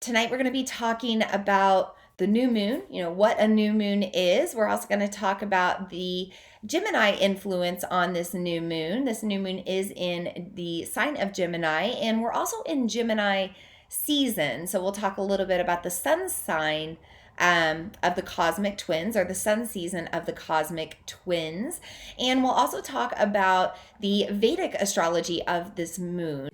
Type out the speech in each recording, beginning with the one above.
Tonight we're going to be talking about the new moon, what a new moon is. We're also going to talk about the Gemini influence on this new moon. This new moon is in the sign of Gemini, and we're also in Gemini season. So we'll talk a little bit about the sun sign of the cosmic twins, or the sun season of the cosmic twins. And we'll also talk about the Vedic astrology of this moon.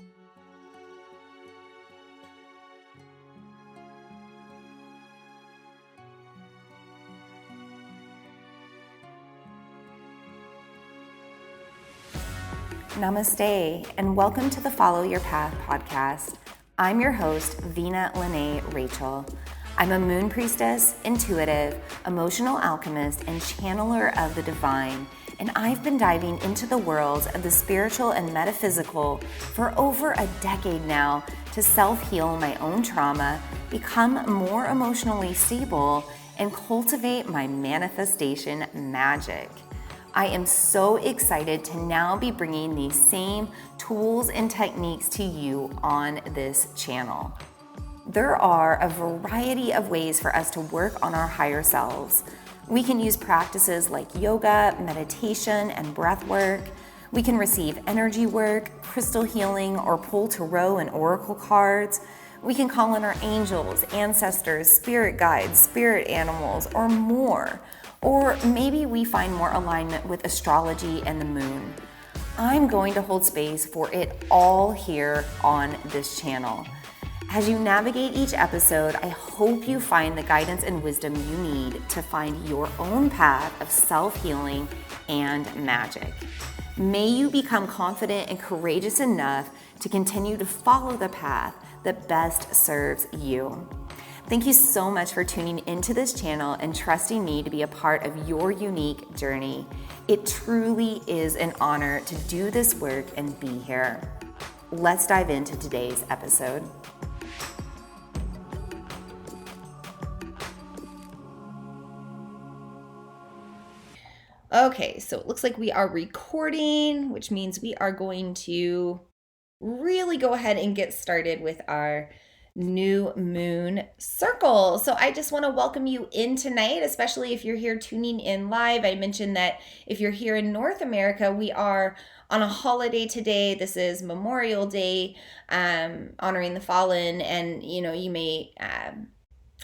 Namaste, and welcome to the Follow Your Path podcast. I'm your host, Vina Lene Rachel. I'm a moon priestess, intuitive, emotional alchemist, and channeler of the divine, and I've been diving into the worlds of the spiritual and metaphysical for over a decade now to self-heal my own trauma, become more emotionally stable, and cultivate my manifestation magic. I am so excited to now be bringing these same tools and techniques to you on this channel. There are a variety of ways for us to work on our higher selves. We can use practices like yoga, meditation, and breath work. We can receive energy work, crystal healing, or pull tarot and oracle cards. We can call on our angels, ancestors, spirit guides, spirit animals, or more. Or maybe we find more alignment with astrology and the moon. I'm going to hold space for it all here on this channel. As you navigate each episode, I hope you find the guidance and wisdom you need to find your own path of self-healing and magic. May you become confident and courageous enough to continue to follow the path that best serves you. Thank you so much for tuning into this channel and trusting me to be a part of your unique journey. It truly is an honor to do this work and be here. Let's dive into today's episode. Okay, so it looks like we are recording, which means we are going to really go ahead and get started with our new moon circle. So I just want to welcome you in tonight, especially if you're here tuning in live. I mentioned that if you're here in North America, we are on a holiday today. This is Memorial Day, honoring the fallen, and you may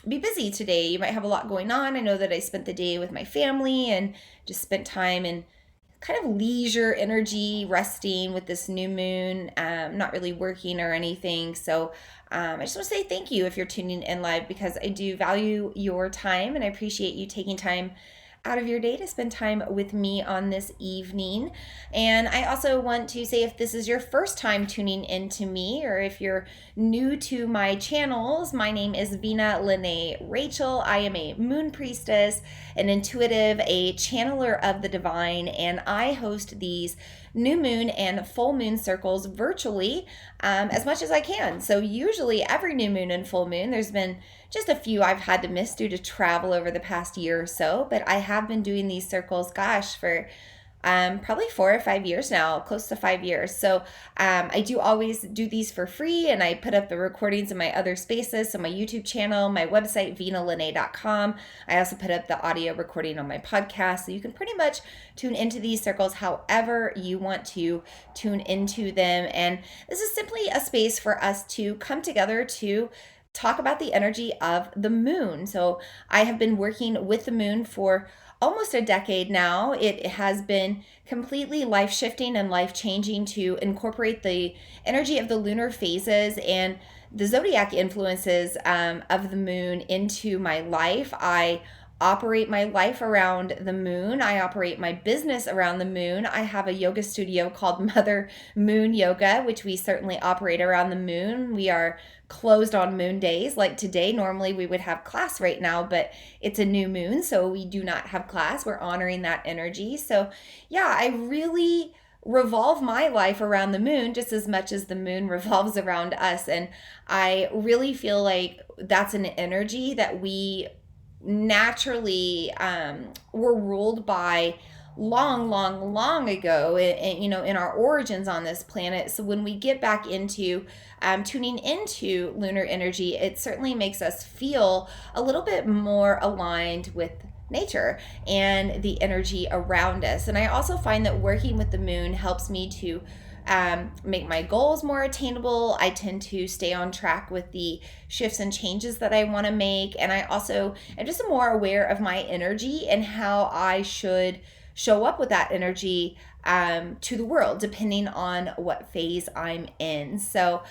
be busy today. You might have a lot going on. I know that I spent the day with my family and just spent time in kind of leisure energy, resting with this new moon, not really working or anything. So I just want to say thank you if you're tuning in live, because I do value your time and I appreciate you taking time out of your day to spend time with me on this evening. And I also want to say, if this is your first time tuning into me, or if you're new to my channels, my name is Vina Lene Rachel. I am a moon priestess, an intuitive, a channeler of the divine, and I host these new moon and full moon circles virtually as much as I can. So usually every new moon and full moon, there's been just a few I've had to miss due to travel over the past year or so, but I have been doing these circles, for probably 4 or 5 years now, close to 5 years. So I do always do these for free, and I put up the recordings in my other spaces. So my YouTube channel, my website, vinalene.com. I also put up the audio recording on my podcast. So you can pretty much tune into these circles however you want to tune into them. And this is simply a space for us to come together to talk about the energy of the moon. So I have been working with the moon for almost a decade now. It has been completely life-shifting and life-changing to incorporate the energy of the lunar phases and the zodiac influences of the moon into my life. I operate my life around the moon. I operate my business around the moon. I have a yoga studio called Mother Moon Yoga, which we certainly operate around the moon. We are closed on moon days. Like today, normally we would have class right now, but it's a new moon, so we do not have class. We're honoring that energy. So yeah, I really revolve my life around the moon just as much as the moon revolves around us. And I really feel like that's an energy that we naturally were ruled by long ago, and, in our origins on this planet. So when we get back into tuning into lunar energy, it certainly makes us feel a little bit more aligned with nature and the energy around us. And I also find that working with the moon helps me to make my goals more attainable. I tend to stay on track with the shifts and changes that I want to make. And I also am just more aware of my energy and how I should show up with that energy to the world, depending on what phase I'm in. So,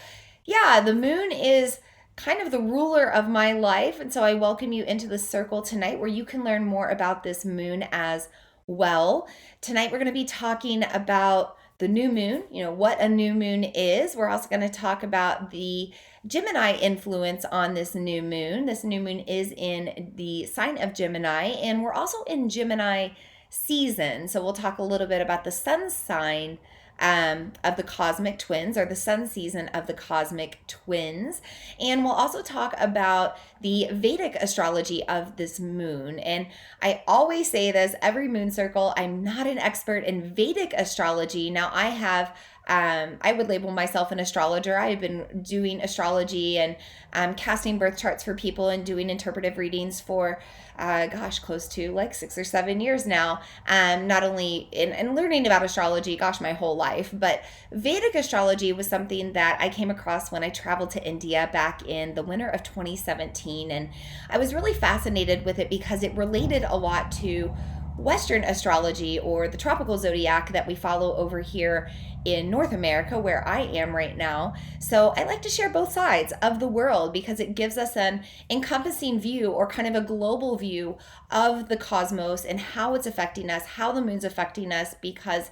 yeah, the moon is kind of the ruler of my life. And so I welcome you into the circle tonight where you can learn more about this moon as well. Tonight, we're going to be talking about the new moon, what a new moon is. We're also going to talk about the Gemini influence on this new moon. This new moon is in the sign of Gemini, and we're also in Gemini season. So we'll talk a little bit about the sun sign of the cosmic twins, or the sun season of the cosmic twins. And we'll also talk about the Vedic astrology of this moon. And I always say this every moon circle, I'm not an expert in Vedic astrology. Now, I would label myself an astrologer. I've been doing astrology and casting birth charts for people and doing interpretive readings for, close to like 6 or 7 years now. Not only in learning about astrology, my whole life, but Vedic astrology was something that I came across when I traveled to India back in the winter of 2017. And I was really fascinated with it because it related a lot to Western astrology, or the tropical zodiac that we follow over here in North America, where I am right now. So I like to share both sides of the world because it gives us an encompassing view, or kind of a global view of the cosmos and how it's affecting us, how the moon's affecting us, because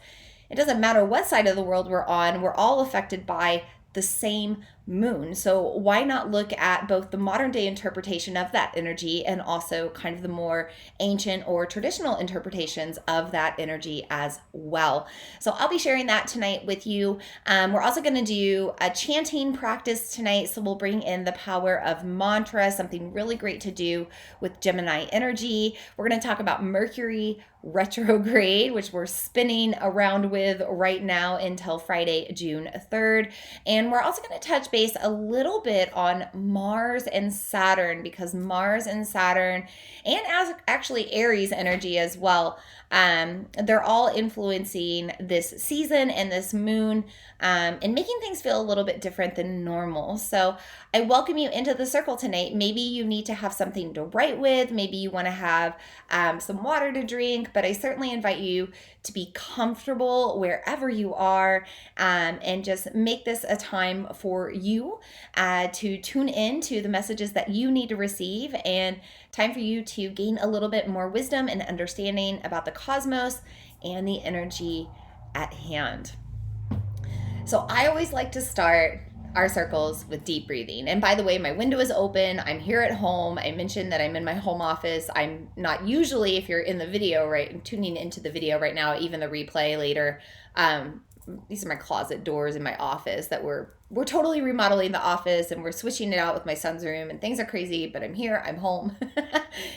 it doesn't matter what side of the world we're on, we're all affected by the same moon. So why not look at both the modern day interpretation of that energy and also kind of the more ancient or traditional interpretations of that energy as well. So I'll be sharing that tonight with you. We're also going to do a chanting practice tonight. So we'll bring in the power of mantra, something really great to do with Gemini energy. We're going to talk about Mercury retrograde, which we're spinning around with right now until Friday, June 3rd. And we're also going to touch base a little bit on Mars and Saturn, because Mars and Saturn, and as actually Aries energy as well, they're all influencing this season and this moon, and making things feel a little bit different than normal. So I welcome you into the circle tonight. Maybe you need to have something to write with. Maybe you want to have some water to drink, but I certainly invite you to be comfortable wherever you are, and just make this a time for you to tune in to the messages that you need to receive, and time for you to gain a little bit more wisdom and understanding about the cosmos and the energy at hand. So I always like to start our circles with deep breathing. And by the way, my window is open. I'm here at home. I mentioned that I'm in my home office. I'm not usually, if you're in the video, right, tuning into the video right now, even the replay later. These are my closet doors in my office that we're totally remodeling the office, and we're switching it out with my son's room, and things are crazy, but I'm here, I'm home.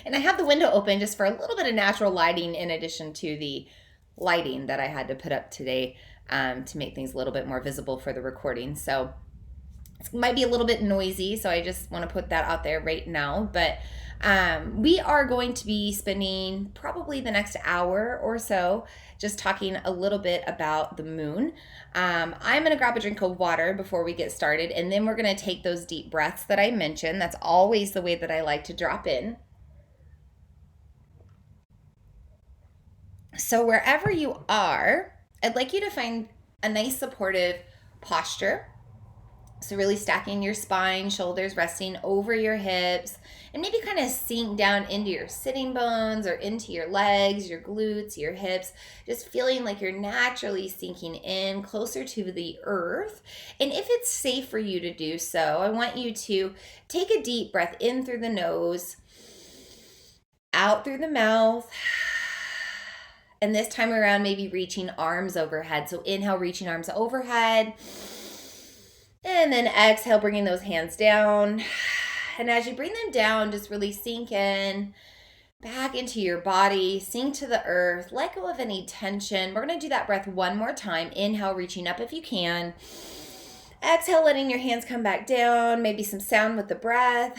And I have the window open just for a little bit of natural lighting, in addition to the lighting that I had to put up today to make things a little bit more visible for the recording. So it might be a little bit noisy, so I just want to put that out there right now. But we are going to be spending probably the next hour or so just talking a little bit about the moon. I'm going to grab a drink of water before we get started, and then we're going to take those deep breaths that I mentioned. That's always the way that I like to drop in. So wherever you are, I'd like you to find a nice supportive posture. So really stacking your spine, shoulders resting over your hips, and maybe kind of sink down into your sitting bones or into your legs, your glutes, your hips, just feeling like you're naturally sinking in closer to the earth. And if it's safe for you to do so, I want you to take a deep breath in through the nose, out through the mouth. And this time around, maybe reaching arms overhead. So inhale, reaching arms overhead. And then exhale, bringing those hands down. And as you bring them down, just really sink in. back into your body, sink to the earth, let go of any tension. We're going to do that breath one more time. Inhale, reaching up if you can. Exhale, letting your hands come back down, maybe some sound with the breath.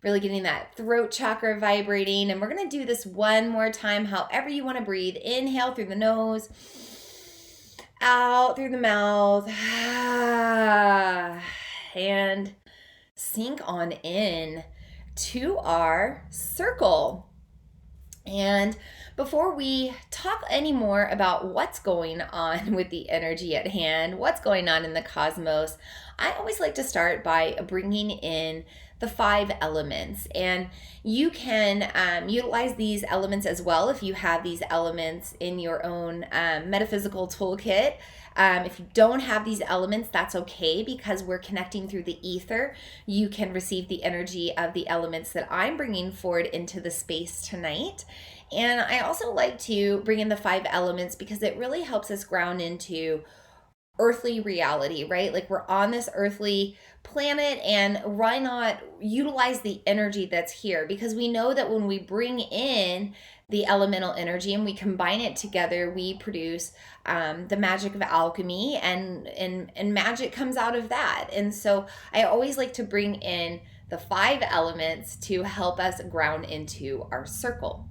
Really getting that throat chakra vibrating. And we're going to do this one more time, however you want to breathe. Inhale through the nose, out through the mouth, and sink on in to our circle. And before we talk any more about what's going on with the energy at hand, what's going on in the cosmos, I always like to start by bringing in the 5 elements. And you can utilize these elements as well if you have these elements in your own metaphysical toolkit. If you don't have these elements, that's okay, because we're connecting through the ether. You can receive the energy of the elements that I'm bringing forward into the space tonight. And I also like to bring in the 5 elements because it really helps us ground into earthly reality, right? Like, we're on this earthly planet, and why not utilize the energy that's here? Because we know that when we bring in the elemental energy and we combine it together, we produce the magic of alchemy, and magic comes out of that. And so I always like to bring in the 5 elements to help us ground into our circle.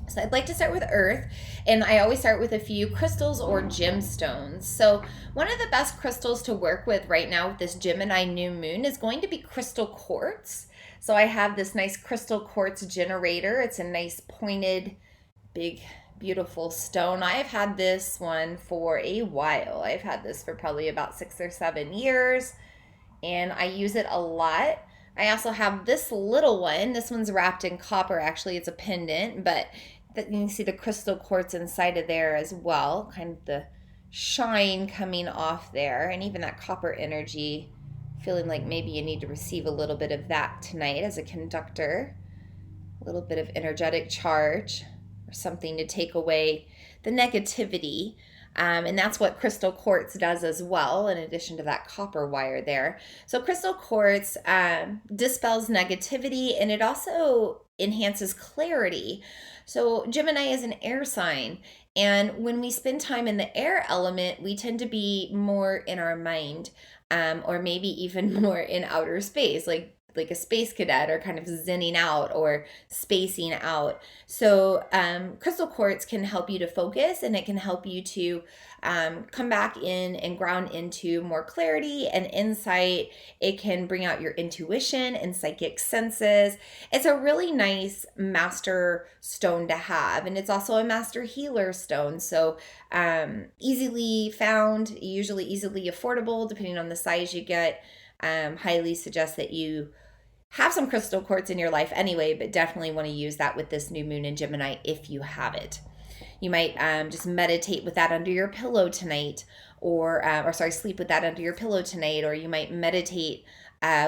So I'd like to start with earth, and I always start with a few crystals or gemstones. So one of the best crystals to work with right now with this Gemini new moon is going to be crystal quartz. So I have this nice crystal quartz generator. It's a nice pointed, big, beautiful stone. I have had this one for a while. I've had this for probably about 6 or 7 years, and I use it a lot. I also have this little one. This one's wrapped in copper. Actually, it's a pendant, but you can see the crystal quartz inside of there as well, kind of the shine coming off there, and even that copper energy, feeling like maybe you need to receive a little bit of that tonight as a conductor, a little bit of energetic charge or something to take away the negativity. And that's what crystal quartz does as well, in addition to that copper wire there. So crystal quartz dispels negativity, and it also enhances clarity. So Gemini is an air sign, and when we spend time in the air element, we tend to be more in our mind, or maybe even more in outer space, like a space cadet, or kind of zenning out or spacing out. So crystal quartz can help you to focus, and it can help you to come back in and ground into more clarity and insight. It can bring out your intuition and psychic senses. It's a really nice master stone to have, and it's also a master healer stone. So easily found, usually easily affordable depending on the size you get. Highly suggest that you have some crystal quartz in your life anyway, but definitely want to use that with this new moon in Gemini if you have it. You might just meditate with that under your pillow tonight, or sleep with that under your pillow tonight, or you might meditate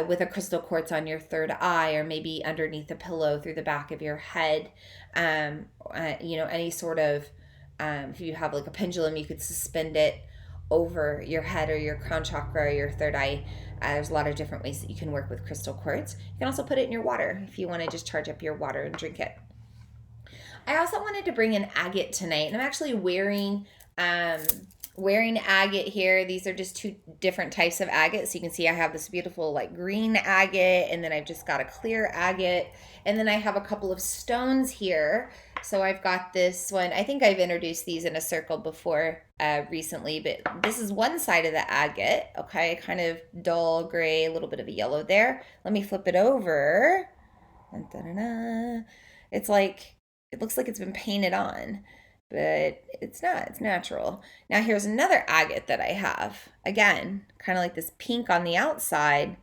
with a crystal quartz on your third eye, or maybe underneath a pillow through the back of your head. Any sort of, if you have like a pendulum, you could suspend it over your head or your crown chakra or your third eye. There's a lot of different ways that you can work with crystal quartz. You can also put it in your water if you want to just charge up your water and drink it. I also wanted to bring in agate tonight, and I'm actually wearing agate here. These are just 2 different types of agate. So you can see I have this beautiful like green agate, and then I've just got a clear agate, and then I have a couple of stones here. So I've got this one. I think I've introduced these in a circle before recently, but this is one side of the agate. Okay, kind of dull gray, a little bit of a yellow there. Let me flip it over. It's like, it looks like it's been painted on, but it's not. It's natural. Now here's another agate that I have. Again, kind of like this pink on the outside,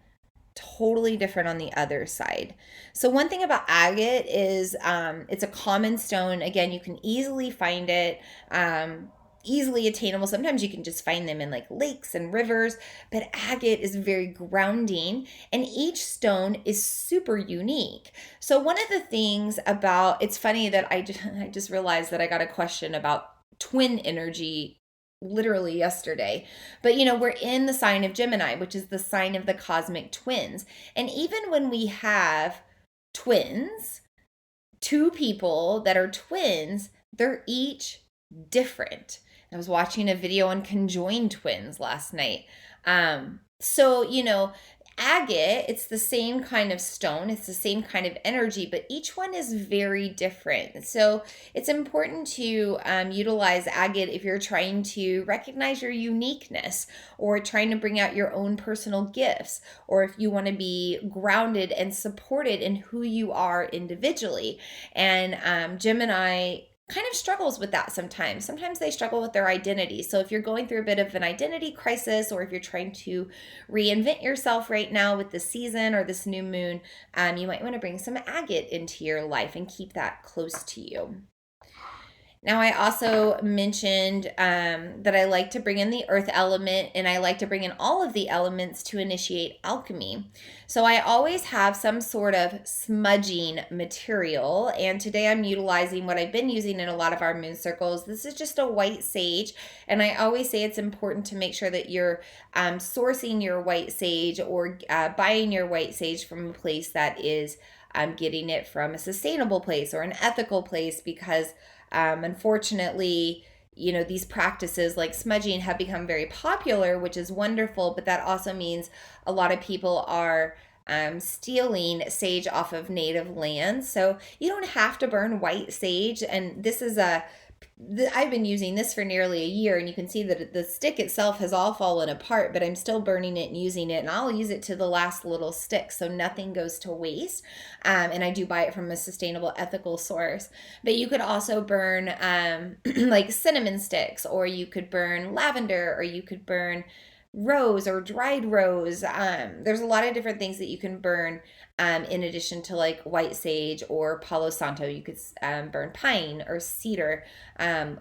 totally different on the other side. So one thing about agate is it's a common stone. Again, you can easily find it, easily attainable. Sometimes you can just find them in like lakes and rivers, but agate is very grounding, and each stone is super unique. So one of the things about, it's funny that I just realized that I got a question about twin energy literally yesterday. But we're in the sign of Gemini, which is the sign of the cosmic twins. And even when we have twins, two people that are twins, they're each different. I was watching a video on conjoined twins last night. So, agate, it's the same kind of stone, it's the same kind of energy, but each one is very different. So it's important to utilize agate if you're trying to recognize your uniqueness, or trying to bring out your own personal gifts, or if you want to be grounded and supported in who you are individually. And Gemini kind of struggles with that sometimes. Sometimes they struggle with their identity. So if you're going through a bit of an identity crisis, or if you're trying to reinvent yourself right now with this season or this new moon, you might want to bring some agate into your life and keep that close to you. Now, I also mentioned that I like to bring in the earth element, and I like to bring in all of the elements to initiate alchemy. So I always have some sort of smudging material, and today I'm utilizing what I've been using in a lot of our moon circles. This is just a white sage, and I always say it's important to make sure that you're sourcing your white sage, or buying your white sage from a place that is getting it from a sustainable place or an ethical place, because unfortunately, these practices like smudging have become very popular, which is wonderful, but that also means a lot of people are stealing sage off of native lands. So you don't have to burn white sage. And this is I've been using this for nearly a year, and you can see that the stick itself has all fallen apart, but I'm still burning it and using it, and I'll use it to the last little stick, so nothing goes to waste. And I do buy it from a sustainable, ethical source. But you could also burn like cinnamon sticks, or you could burn lavender, or you could burn rose or dried rose. There's a lot of different things that you can burn in addition to like white sage or Palo Santo. You could burn pine or cedar.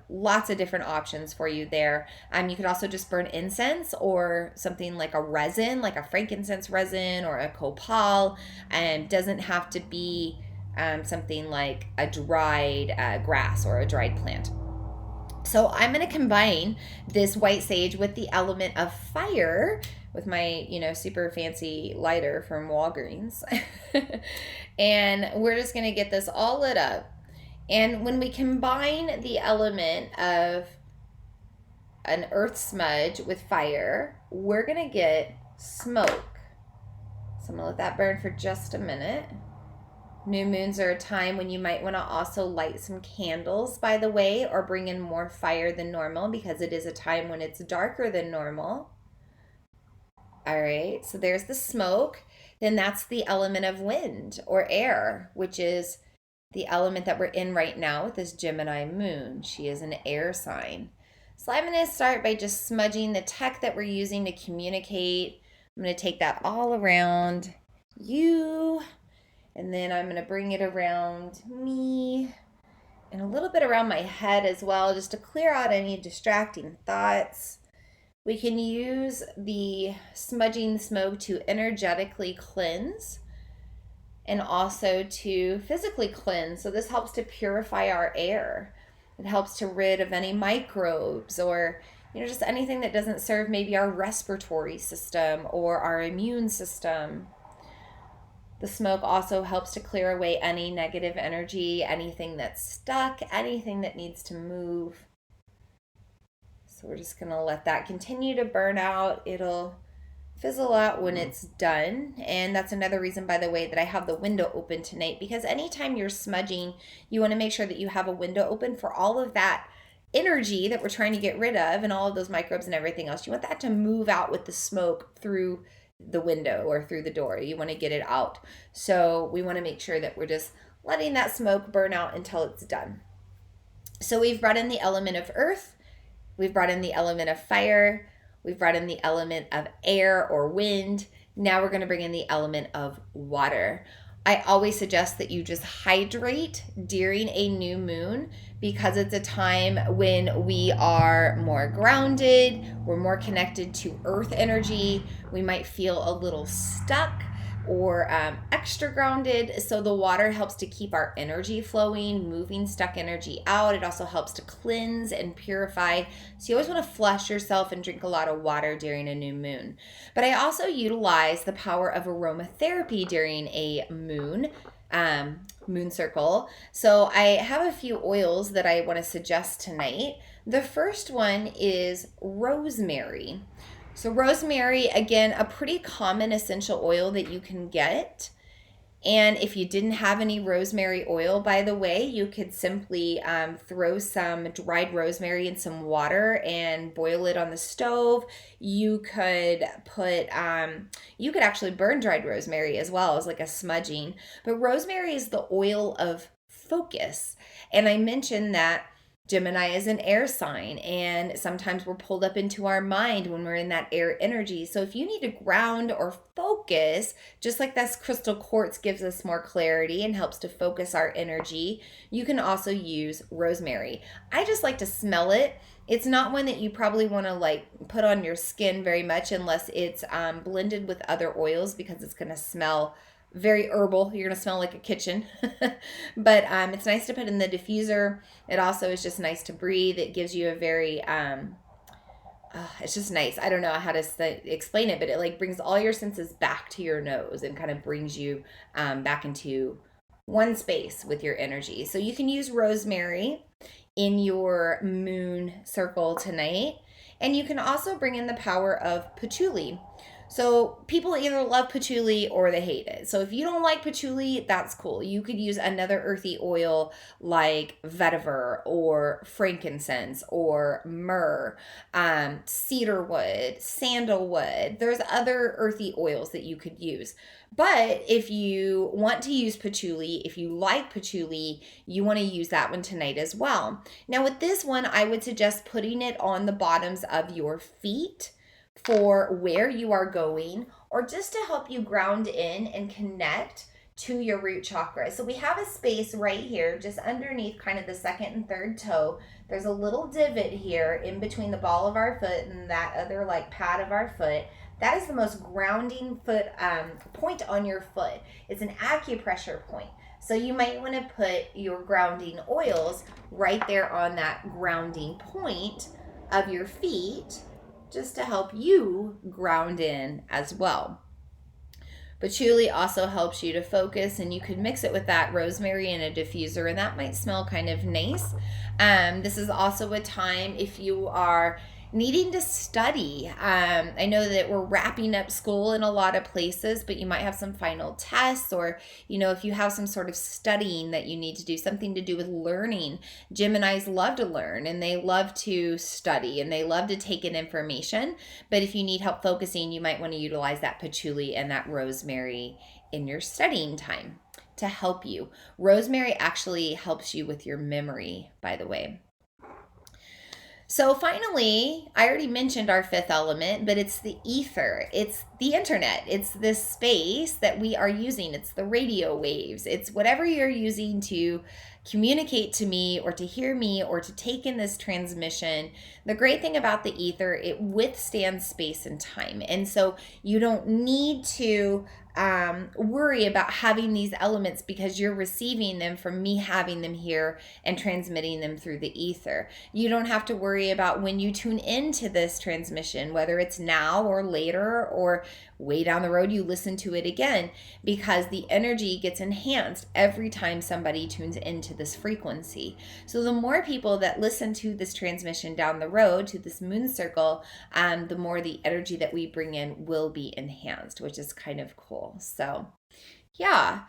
Lots of different options for you there. You could also just burn incense, or something like a resin, like a frankincense resin or a copal. Doesn't have to be something like a dried grass or a dried plant. So I'm going to combine this white sage with the element of fire with my, super fancy lighter from Walgreens. And we're just going to get this all lit up. And when we combine the element of an earth smudge with fire, we're going to get smoke. So I'm going to let that burn for just a minute. New moons are a time when you might want to also light some candles, by the way, or bring in more fire than normal, because it is a time when it's darker than normal. All right, so there's the smoke. Then that's the element of wind or air, which is the element that we're in right now with this Gemini moon. She is an air sign. So I'm going to start by just smudging the tech that we're using to communicate. I'm going to take that all around you. And then I'm going to bring it around me and a little bit around my head as well, just to clear out any distracting thoughts. We can use the smudging smoke to energetically cleanse and also to physically cleanse. So this helps to purify our air. It helps to rid of any microbes, or just anything that doesn't serve maybe our respiratory system or our immune system. The smoke also helps to clear away any negative energy, anything that's stuck, anything that needs to move. So we're just going to let that continue to burn out. It'll fizzle out when it's done. And that's another reason, by the way, that I have the window open tonight, because anytime you're smudging, you want to make sure that you have a window open for all of that energy that we're trying to get rid of, and all of those microbes and everything else. You want that to move out with the smoke through the window or through the door. You want to get it out. So we want to make sure that we're just letting that smoke burn out until it's done. So we've brought in the element of earth, we've brought in the element of fire, we've brought in the element of air or wind. Now we're going to bring in the element of water. I always suggest that you just hydrate during a new moon, because it's a time when we are more grounded, we're more connected to earth energy. We might feel a little stuck or extra grounded. So the water helps to keep our energy flowing, moving stuck energy out. It also helps to cleanse and purify. So you always want to flush yourself and drink a lot of water during a new moon. But I also utilize the power of aromatherapy during a moon. moon circle. So I have a few oils that I want to suggest tonight. The first one is rosemary. So rosemary, again, a pretty common essential oil that you can get. And if you didn't have any rosemary oil, by the way, you could simply throw some dried rosemary in some water and boil it on the stove. You could you could actually burn dried rosemary as well as like a smudging. But rosemary is the oil of focus. And I mentioned that Gemini is an air sign, and sometimes we're pulled up into our mind when we're in that air energy. So if you need to ground or focus, just like this crystal quartz gives us more clarity and helps to focus our energy, you can also use rosemary. I just like to smell it. It's not one that you probably want to like put on your skin very much unless it's blended with other oils, because it's going to smell very herbal. You're gonna smell like a kitchen. But it's nice to put in the diffuser. It also is just nice to breathe. It gives you a very it's just nice. I don't know how to explain it, but it like brings all your senses back to your nose and kind of brings you back into one space with your energy. So you can use rosemary in your moon circle tonight. And you can also bring in the power of patchouli. So people either love patchouli or they hate it. So if you don't like patchouli, that's cool. You could use another earthy oil like vetiver or frankincense or myrrh, cedarwood, sandalwood. There's other earthy oils that you could use. But if you want to use patchouli, if you like patchouli, you want to use that one tonight as well. Now with this one, I would suggest putting it on the bottoms of your feet for where you are going, or just to help you ground in and connect to your root chakra. So we have a space right here just underneath kind of the second and third toe. There's a little divot here in between the ball of our foot and that other like pad of our foot. That is the most grounding foot point on your foot. It's an acupressure point. So you might want to put your grounding oils right there on that grounding point of your feet, just to help you ground in as well. Patchouli also helps you to focus, and you could mix it with that rosemary in a diffuser, and that might smell kind of nice. This is also a time if you are needing to study. I know that we're wrapping up school in a lot of places, but you might have some final tests, or, you know, if you have some sort of studying that you need to do, something to do with learning. Geminis love to learn and they love to study and they love to take in information. But if you need help focusing, you might want to utilize that patchouli and that rosemary in your studying time to help you. Rosemary actually helps you with your memory, by the way. So finally, I already mentioned our fifth element, but it's the ether. It's the internet. It's this space that we are using. It's the radio waves. It's whatever you're using to communicate to me or to hear me or to take in this transmission. The great thing about the ether, it withstands space and time. And so you don't need to worry about having these elements, because you're receiving them from me having them here and transmitting them through the ether. You don't have to worry about when you tune into this transmission, whether it's now or later or way down the road you listen to it again, because the energy gets enhanced every time somebody tunes into this frequency. So the more people that listen to this transmission down the road, to this moon circle, the more the energy that we bring in will be enhanced, which is kind of cool. So yeah,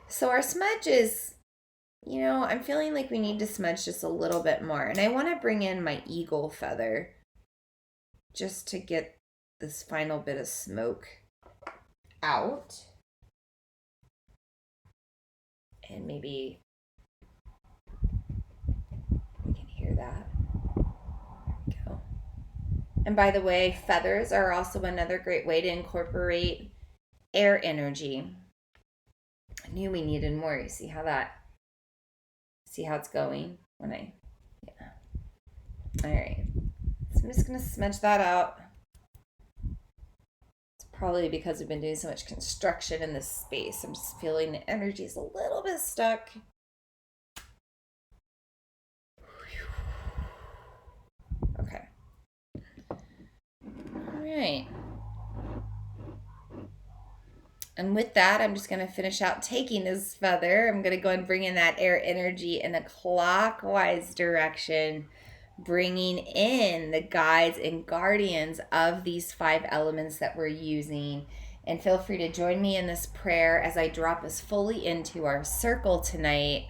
so our smudge is, you know, I'm feeling like we need to smudge just a little bit more, and I want to bring in my eagle feather just to get this final bit of smoke out. And maybe we can hear that. Go. And by the way, feathers are also another great way to incorporate air energy. I knew we needed more. You see how it's going when yeah. All right. So I'm just going to smudge that out. It's probably because we've been doing so much construction in this space. I'm just feeling the energy is a little bit stuck. Okay. All right. And with that, I'm just going to finish out taking this feather. I'm going to go and bring in that air energy in a clockwise direction, bringing in the guides and guardians of these 5 elements that we're using. And feel free to join me in this prayer as I drop us fully into our circle tonight.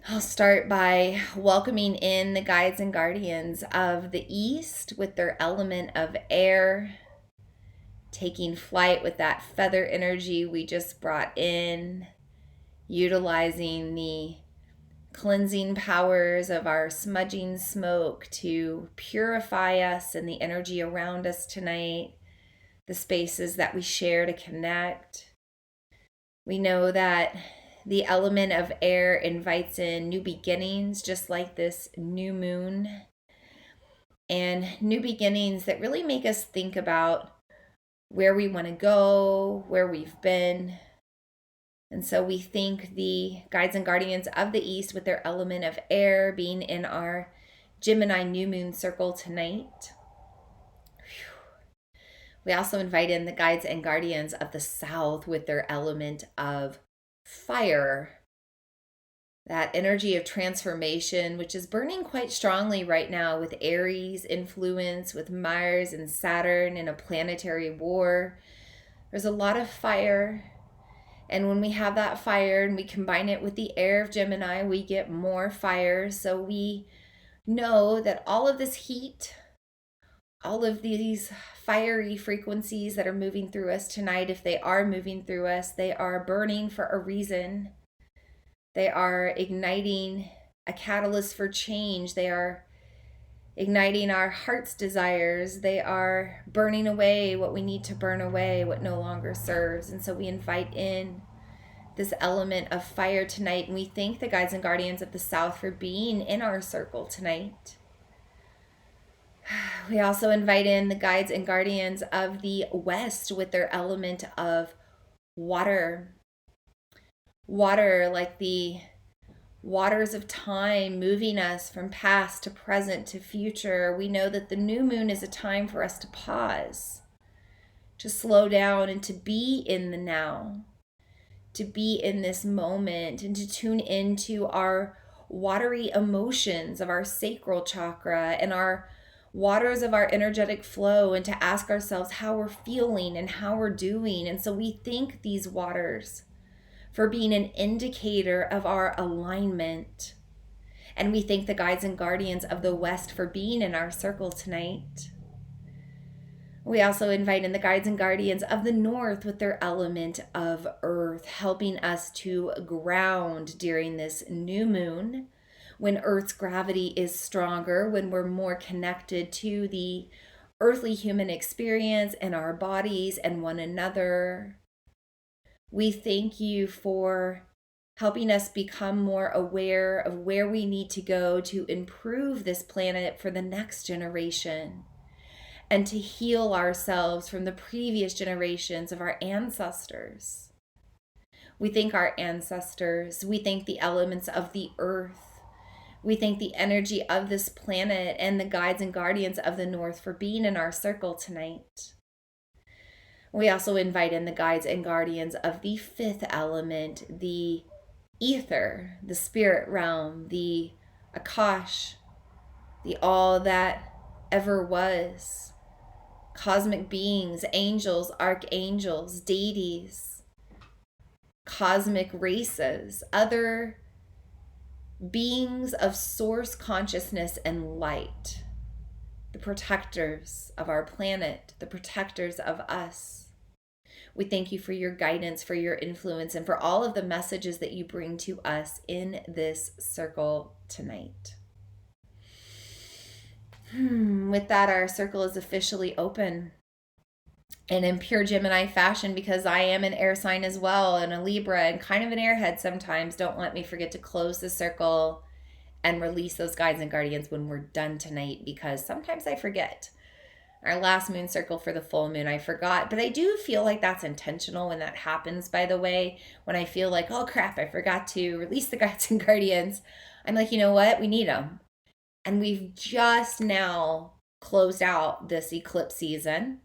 I'll start by welcoming in the guides and guardians of the East with their element of air, taking flight with that feather energy we just brought in, utilizing the cleansing powers of our smudging smoke to purify us and the energy around us tonight, the spaces that we share to connect. We know that the element of air invites in new beginnings, just like this new moon, and new beginnings that really make us think about where we want to go, where we've been. And so we thank the guides and guardians of the East with their element of air being in our Gemini new moon circle tonight. We also invite in the guides and guardians of the South with their element of fire, that energy of transformation, which is burning quite strongly right now with Aries influence, with Mars and Saturn in a planetary war. There's a lot of fire. And when we have that fire and we combine it with the air of Gemini, we get more fire. So we know that all of this heat, all of these fiery frequencies that are moving through us tonight, if they are moving through us, they are burning for a reason. They are igniting a catalyst for change. They are igniting our heart's desires. They are burning away what we need to burn away, what no longer serves. And so we invite in this element of fire tonight. And we thank the guides and guardians of the South for being in our circle tonight. We also invite in the guides and guardians of the West with their element of water. Water, like the waters of time, moving us from past to present to future. We know that the new moon is a time for us to pause, to slow down, and to be in the now, to be in this moment, and to tune into our watery emotions of our sacral chakra and our waters of our energetic flow, and to ask ourselves how we're feeling and how we're doing. And so we thank these waters for being an indicator of our alignment. And we thank the guides and guardians of the West for being in our circle tonight. We also invite in the guides and guardians of the North with their element of earth, helping us to ground during this new moon, when Earth's gravity is stronger, when we're more connected to the earthly human experience and our bodies and one another. We thank you for helping us become more aware of where we need to go to improve this planet for the next generation, and to heal ourselves from the previous generations of our ancestors. We thank our ancestors. We thank the elements of the earth. We thank the energy of this planet and the guides and guardians of the North for being in our circle tonight. We also invite in the guides and guardians of the 5th element, the ether, the spirit realm, the Akash, the all that ever was, cosmic beings, angels, archangels, deities, cosmic races, other beings of source consciousness and light, the protectors of our planet, the protectors of us. We thank you for your guidance, for your influence, and for all of the messages that you bring to us in this circle tonight. With that, our circle is officially open. And in pure Gemini fashion, because I am an air sign as well, and a Libra, and kind of an airhead sometimes, don't let me forget to close the circle and release those guides and guardians when we're done tonight, because sometimes I forget. Our last moon circle for the full moon, I forgot. But I do feel like that's intentional when that happens, by the way. When I feel like, oh crap, I forgot to release the guides and guardians, I'm like, you know what? We need them. And we've just now closed out this eclipse season.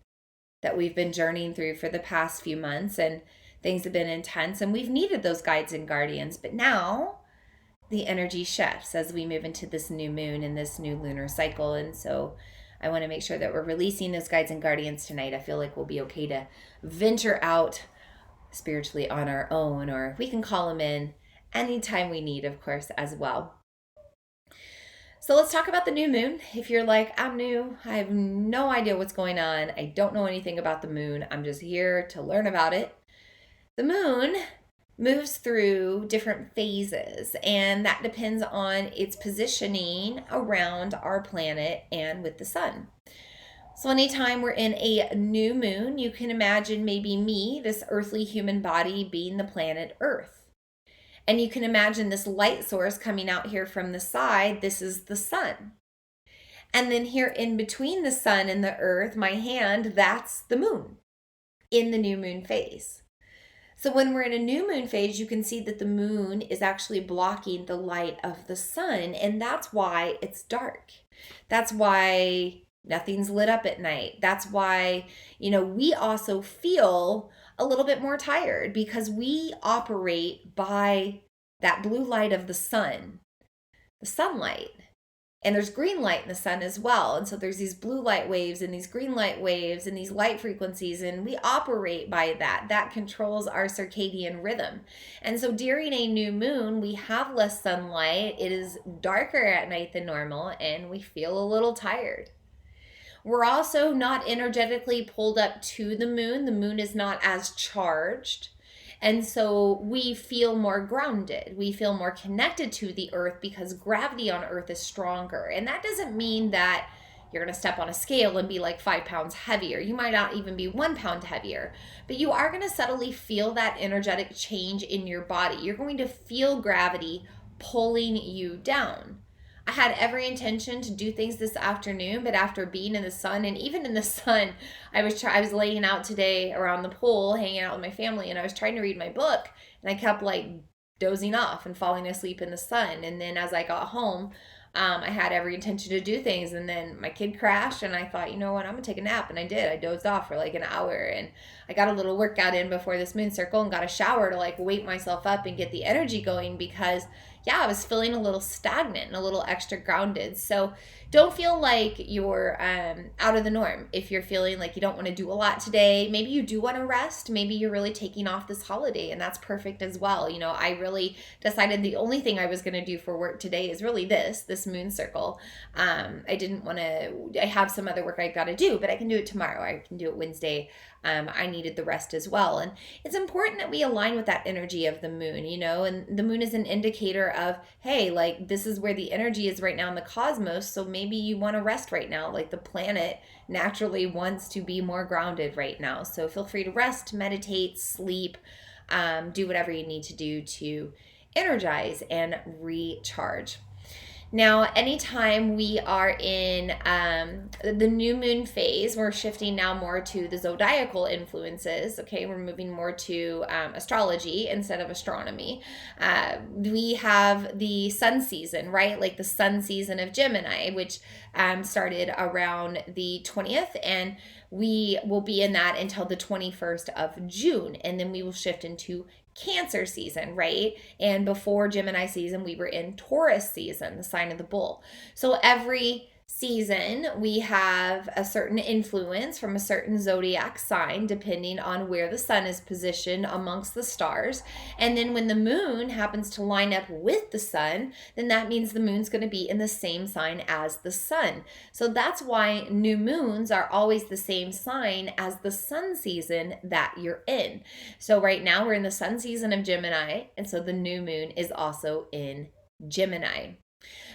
that we've been journeying through for the past few months, and things have been intense, and we've needed those guides and guardians. But now the energy shifts as we move into this new moon and this new lunar cycle. And so I want to make sure that we're releasing those guides and guardians tonight. I feel like we'll be okay to venture out spiritually on our own, or we can call them in anytime we need, of course, as well. So let's talk about the new moon. If you're like, I'm new, I have no idea what's going on, I don't know anything about the moon, I'm just here to learn about it. The moon moves through different phases, and that depends on its positioning around our planet and with the sun. So anytime we're in a new moon, you can imagine maybe me, this earthly human body, being the planet Earth. And you can imagine this light source coming out here from the side. This is the sun. And then here in between the sun and the earth, my hand, that's the moon in the new moon phase. So when we're in a new moon phase, you can see that the moon is actually blocking the light of the sun. And that's why it's dark. That's why nothing's lit up at night. That's why, we also feel a little bit more tired, because we operate by that blue light of the sun, the sunlight. And there's green light in the sun as well. And so there's these blue light waves and these green light waves and these light frequencies, and we operate by that. That controls our circadian rhythm. And so during a new moon, we have less sunlight. It is darker at night than normal, and we feel a little tired. We're also not energetically pulled up to the moon. The moon is not as charged. And so we feel more grounded. We feel more connected to the earth because gravity on earth is stronger. And that doesn't mean that you're going to step on a scale and be like 5 pounds heavier. You might not even be 1 pound heavier, but you are going to subtly feel that energetic change in your body. You're going to feel gravity pulling you down. I had every intention to do things this afternoon, but after being in the sun, and even in the sun, I was laying out today around the pool, hanging out with my family, and I was trying to read my book, and I kept dozing off and falling asleep in the sun. And then as I got home, I had every intention to do things, and then my kid crashed, and I thought, you know what, I'm gonna take a nap. And I did. I dozed off for an hour, and I got a little workout in before this moon circle, and got a shower to wake myself up and get the energy going, because I was feeling a little stagnant and a little extra grounded. So don't feel like you're out of the norm if you're feeling like you don't want to do a lot today. Maybe you do want to rest. Maybe you're really taking off this holiday, and that's perfect as well. I really decided the only thing I was going to do for work today is really this moon circle. I didn't want to, I have some other work I got to do, but I can do it tomorrow. I can do it Wednesday. I needed the rest as well. And it's important that we align with that energy of the moon, and the moon is an indicator of, hey, this is where the energy is right now in the cosmos. So maybe you want to rest right now. The planet naturally wants to be more grounded right now. So feel free to rest, meditate, sleep, do whatever you need to do to energize and recharge. Now, anytime we are in the new moon phase, we're shifting now more to the zodiacal influences. Okay, we're moving more to astrology instead of astronomy. We have the sun season, right? The sun season of Gemini, which started around the 20th, and we will be in that until the 21st of June, and then we will shift into Cancer season, right? And before Gemini season, we were in Taurus season, the sign of the bull. So every season, we have a certain influence from a certain zodiac sign, depending on where the sun is positioned amongst the stars. And then when the moon happens to line up with the sun, then that means the moon's going to be in the same sign as the sun. So that's why new moons are always the same sign as the sun season that you're in. So right now we're in the sun season of Gemini, and so the new moon is also in Gemini.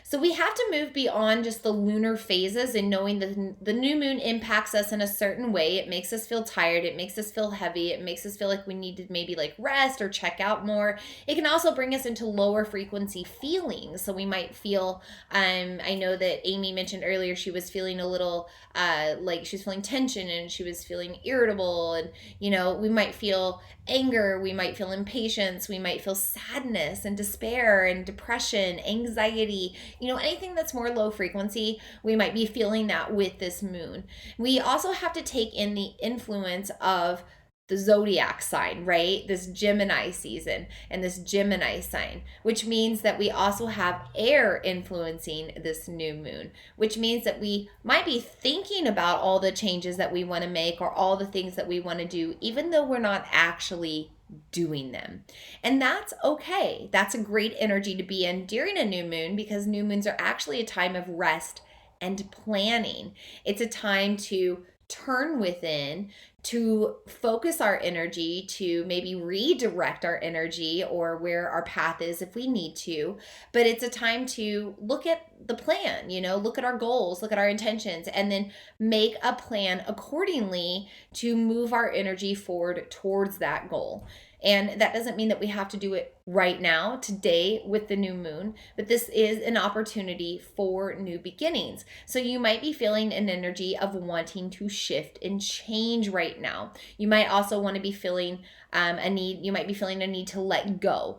So we have to move beyond just the lunar phases and knowing that the new moon impacts us in a certain way. It makes us feel tired. It makes us feel heavy. It makes us feel like we need to maybe rest or check out more. It can also bring us into lower frequency feelings. So we might feel, I know that Amy mentioned earlier, she was feeling a little she was feeling tension, and she was feeling irritable, and we might feel anger, we might feel impatience, we might feel sadness and despair and depression, anxiety, anxiety, anything that's more low frequency, we might be feeling that with this moon. We also have to take in the influence of the zodiac sign, right? This Gemini season and this Gemini sign, which means that we also have air influencing this new moon, which means that we might be thinking about all the changes that we want to make or all the things that we want to do, even though we're not actually doing them. And that's okay. That's a great energy to be in during a new moon, because new moons are actually a time of rest and planning. It's a time to turn within, to focus our energy, to maybe redirect our energy or where our path is if we need to. But it's a time to look at the plan, look at our goals, look at our intentions, and then make a plan accordingly to move our energy forward towards that goal. And that doesn't mean that we have to do it right now, today, with the new moon, but this is an opportunity for new beginnings. So you might be feeling an energy of wanting to shift and change right now. You might also want to be feeling a need to let go.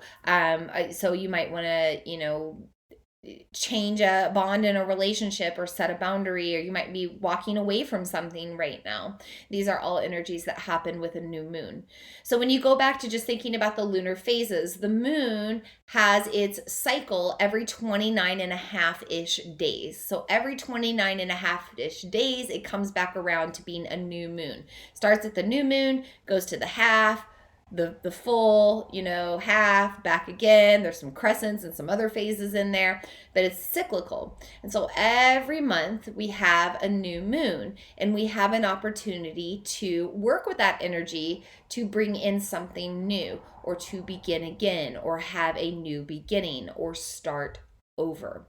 So you might want to, change a bond in a relationship or set a boundary, or you might be walking away from something right now. These are all energies that happen with a new moon. So when you go back to just thinking about the lunar phases, the moon has its cycle every 29 and a half-ish days. So every 29 and a half-ish days, it comes back around to being a new moon. Starts at the new moon, goes to the half, the full, half, back again. There's some crescents and some other phases in there, but it's cyclical. And so every month we have a new moon, and we have an opportunity to work with that energy to bring in something new, or to begin again, or have a new beginning, or start over.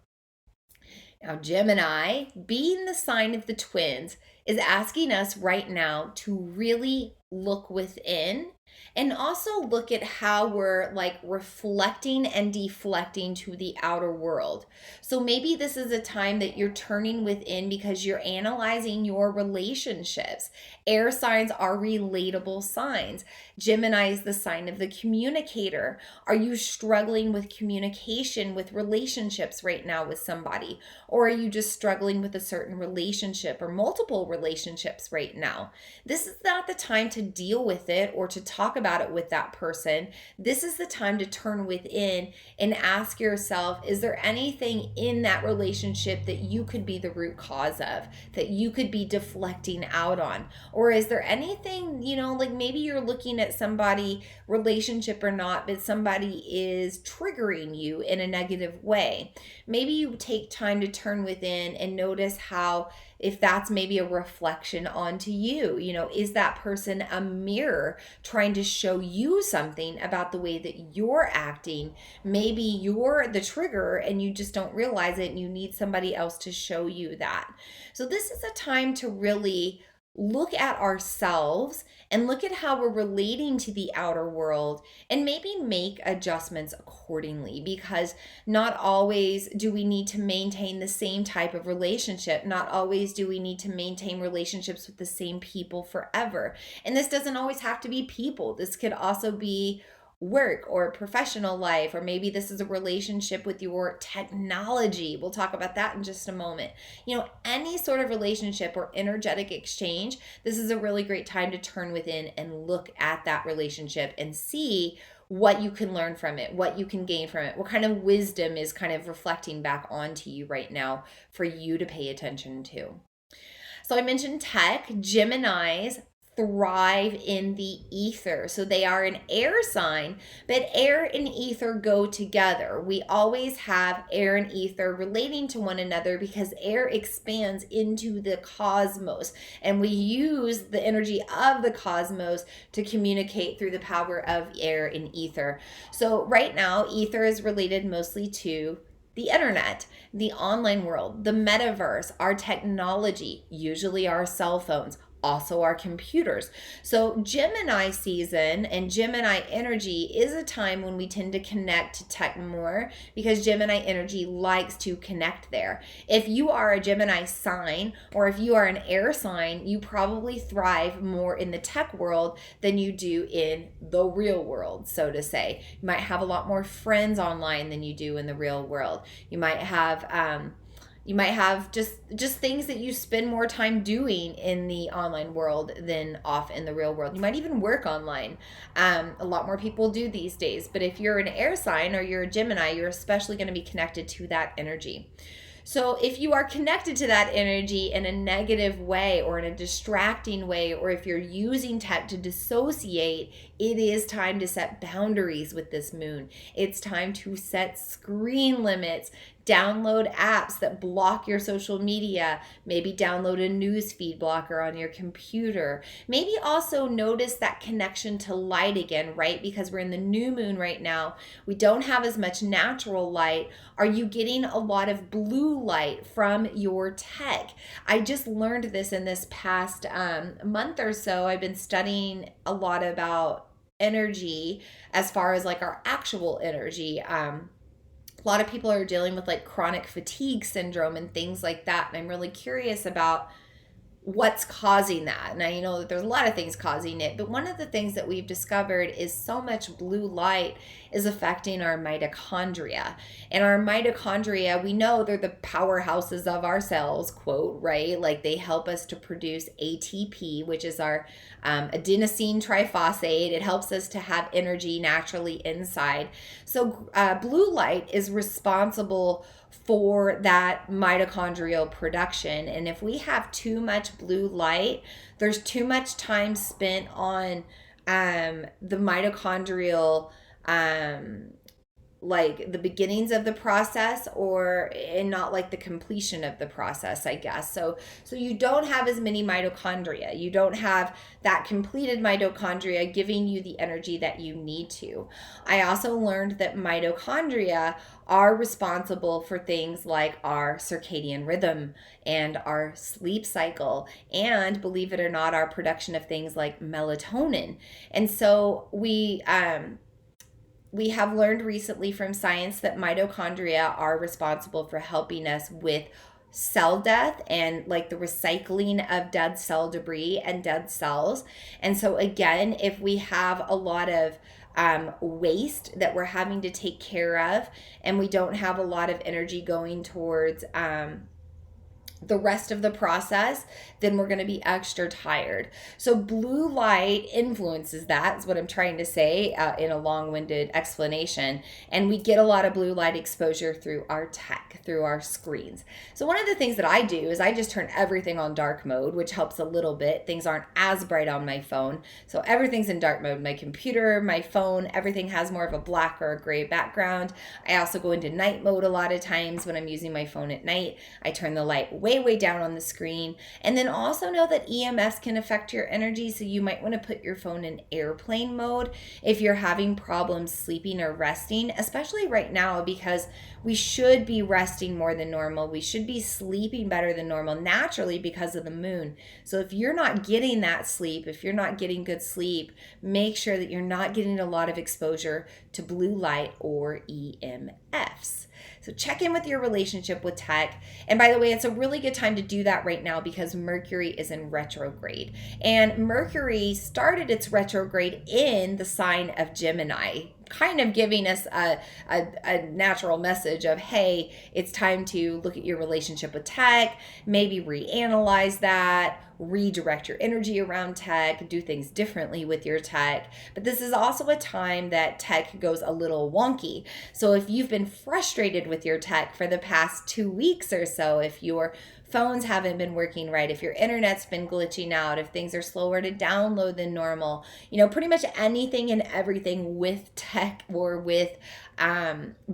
Now, Gemini, being the sign of the twins, is asking us right now to really look within, and also look at how we're reflecting and deflecting to the outer world. So maybe this is a time that you're turning within because you're analyzing your relationships. Air signs are relatable signs. Gemini is the sign of the communicator. Are you struggling with communication with relationships right now with somebody? Or are you just struggling with a certain relationship or multiple relationships right now? This is not the time to deal with it or to talk about it with that person. This is the time to turn within and ask yourself, is there anything in that relationship that you could be the root cause of, that you could be deflecting out on? Or is there anything, maybe you're looking at somebody, relationship or not, but somebody is triggering you in a negative way. Maybe you take time to turn within and notice how, if that's maybe a reflection onto you, is that person a mirror trying to show you something about the way that you're acting? Maybe you're the trigger and you just don't realize it, and you need somebody else to show you that. So this is a time to really look at ourselves and look at how we're relating to the outer world, and maybe make adjustments accordingly, because not always do we need to maintain the same type of relationship. Not always do we need to maintain relationships with the same people forever. And this doesn't always have to be people. This could also be work or professional life, or maybe this is a relationship with your technology. We'll talk about that in just a moment. Any sort of relationship or energetic exchange, this is a really great time to turn within and look at that relationship and see what you can learn from it, what you can gain from it, what kind of wisdom is kind of reflecting back onto you right now for you to pay attention to. So I mentioned tech. Geminis thrive in the ether. So they are an air sign, but air and ether go together. We always have air and ether relating to one another because air expands into the cosmos, and we use the energy of the cosmos to communicate through the power of air and ether. So right now, ether is related mostly to the internet, the online world, the metaverse, our technology, usually our cell phones, also our computers. So Gemini season and Gemini energy is a time when we tend to connect to tech more, because Gemini energy likes to connect there. If you are a Gemini sign, or if you are an air sign, you probably thrive more in the tech world than you do in the real world, so to say. You might have a lot more friends online than you do in the real world. You might have just things that you spend more time doing in the online world than off in the real world. You might even work online. A lot more people do these days. But if you're an air sign or you're a Gemini, you're especially going to be connected to that energy. So if you are connected to that energy in a negative way or in a distracting way, or if you're using tech to dissociate, it is time to set boundaries with this moon. It's time to set screen limits, download apps that block your social media, maybe download a news feed blocker on your computer. Maybe also notice that connection to light again, right? Because we're in the new moon right now. We don't have as much natural light. Are you getting a lot of blue light from your tech? I just learned this in this past month or so. I've been studying a lot about energy as far as like our actual energy. A lot of people are dealing with like chronic fatigue syndrome and things like that. And I'm really curious about what's causing that. Now, you know that there's a lot of things causing it, but one of the things that we've discovered is so much blue light is affecting our mitochondria. And our mitochondria, we know they're the powerhouses of our cells, quote, right? Like they help us to produce ATP, which is our adenosine triphosphate. It helps us to have energy naturally inside. So blue light is responsible for that mitochondrial production. And if we have too much blue light, there's too much time spent on the mitochondrial like the beginnings of the process, or and not like the completion of the process, I guess. So you don't have as many mitochondria. You don't have that completed mitochondria giving you the energy that you need to. I also learned that mitochondria are responsible for things like our circadian rhythm and our sleep cycle, and believe it or not, our production of things like melatonin. And so we have learned recently from science that mitochondria are responsible for helping us with cell death and like the recycling of dead cell debris and dead cells. And so again, if we have a lot of waste that we're having to take care of, and we don't have a lot of energy going towards the rest of the process, then we're going to be extra tired. So blue light influences that, is what I'm trying to say in a long-winded explanation. And we get a lot of blue light exposure through our tech, through our screens. So one of the things that I do is I just turn everything on dark mode, which helps a little bit. Things aren't as bright on my phone. So everything's in dark mode. My computer, my phone, everything has more of a black or a gray background. I also go into night mode a lot of times when I'm using my phone at night. I turn the light way down on the screen. And then also know that EMFs can affect your energy, so you might want to put your phone in airplane mode if you're having problems sleeping or resting, especially right now, because we should be resting more than normal. We should be sleeping better than normal naturally because of the moon. So if you're not getting that sleep, if you're not getting good sleep, make sure that you're not getting a lot of exposure to blue light or EMFs. So check in with your relationship with tech. And by the way, it's a really good time to do that right now because Mercury is in retrograde. And Mercury started its retrograde in the sign of Gemini, kind of giving us a natural message of, hey, it's time to look at your relationship with tech, maybe reanalyze that, redirect your energy around tech, do things differently with your tech. But this is also a time that tech goes a little wonky. So if you've been frustrated with your tech for the past 2 weeks or so, if your phones haven't been working right, if your internet's been glitching out, if things are slower to download than normal, you know, pretty much anything and everything with tech or with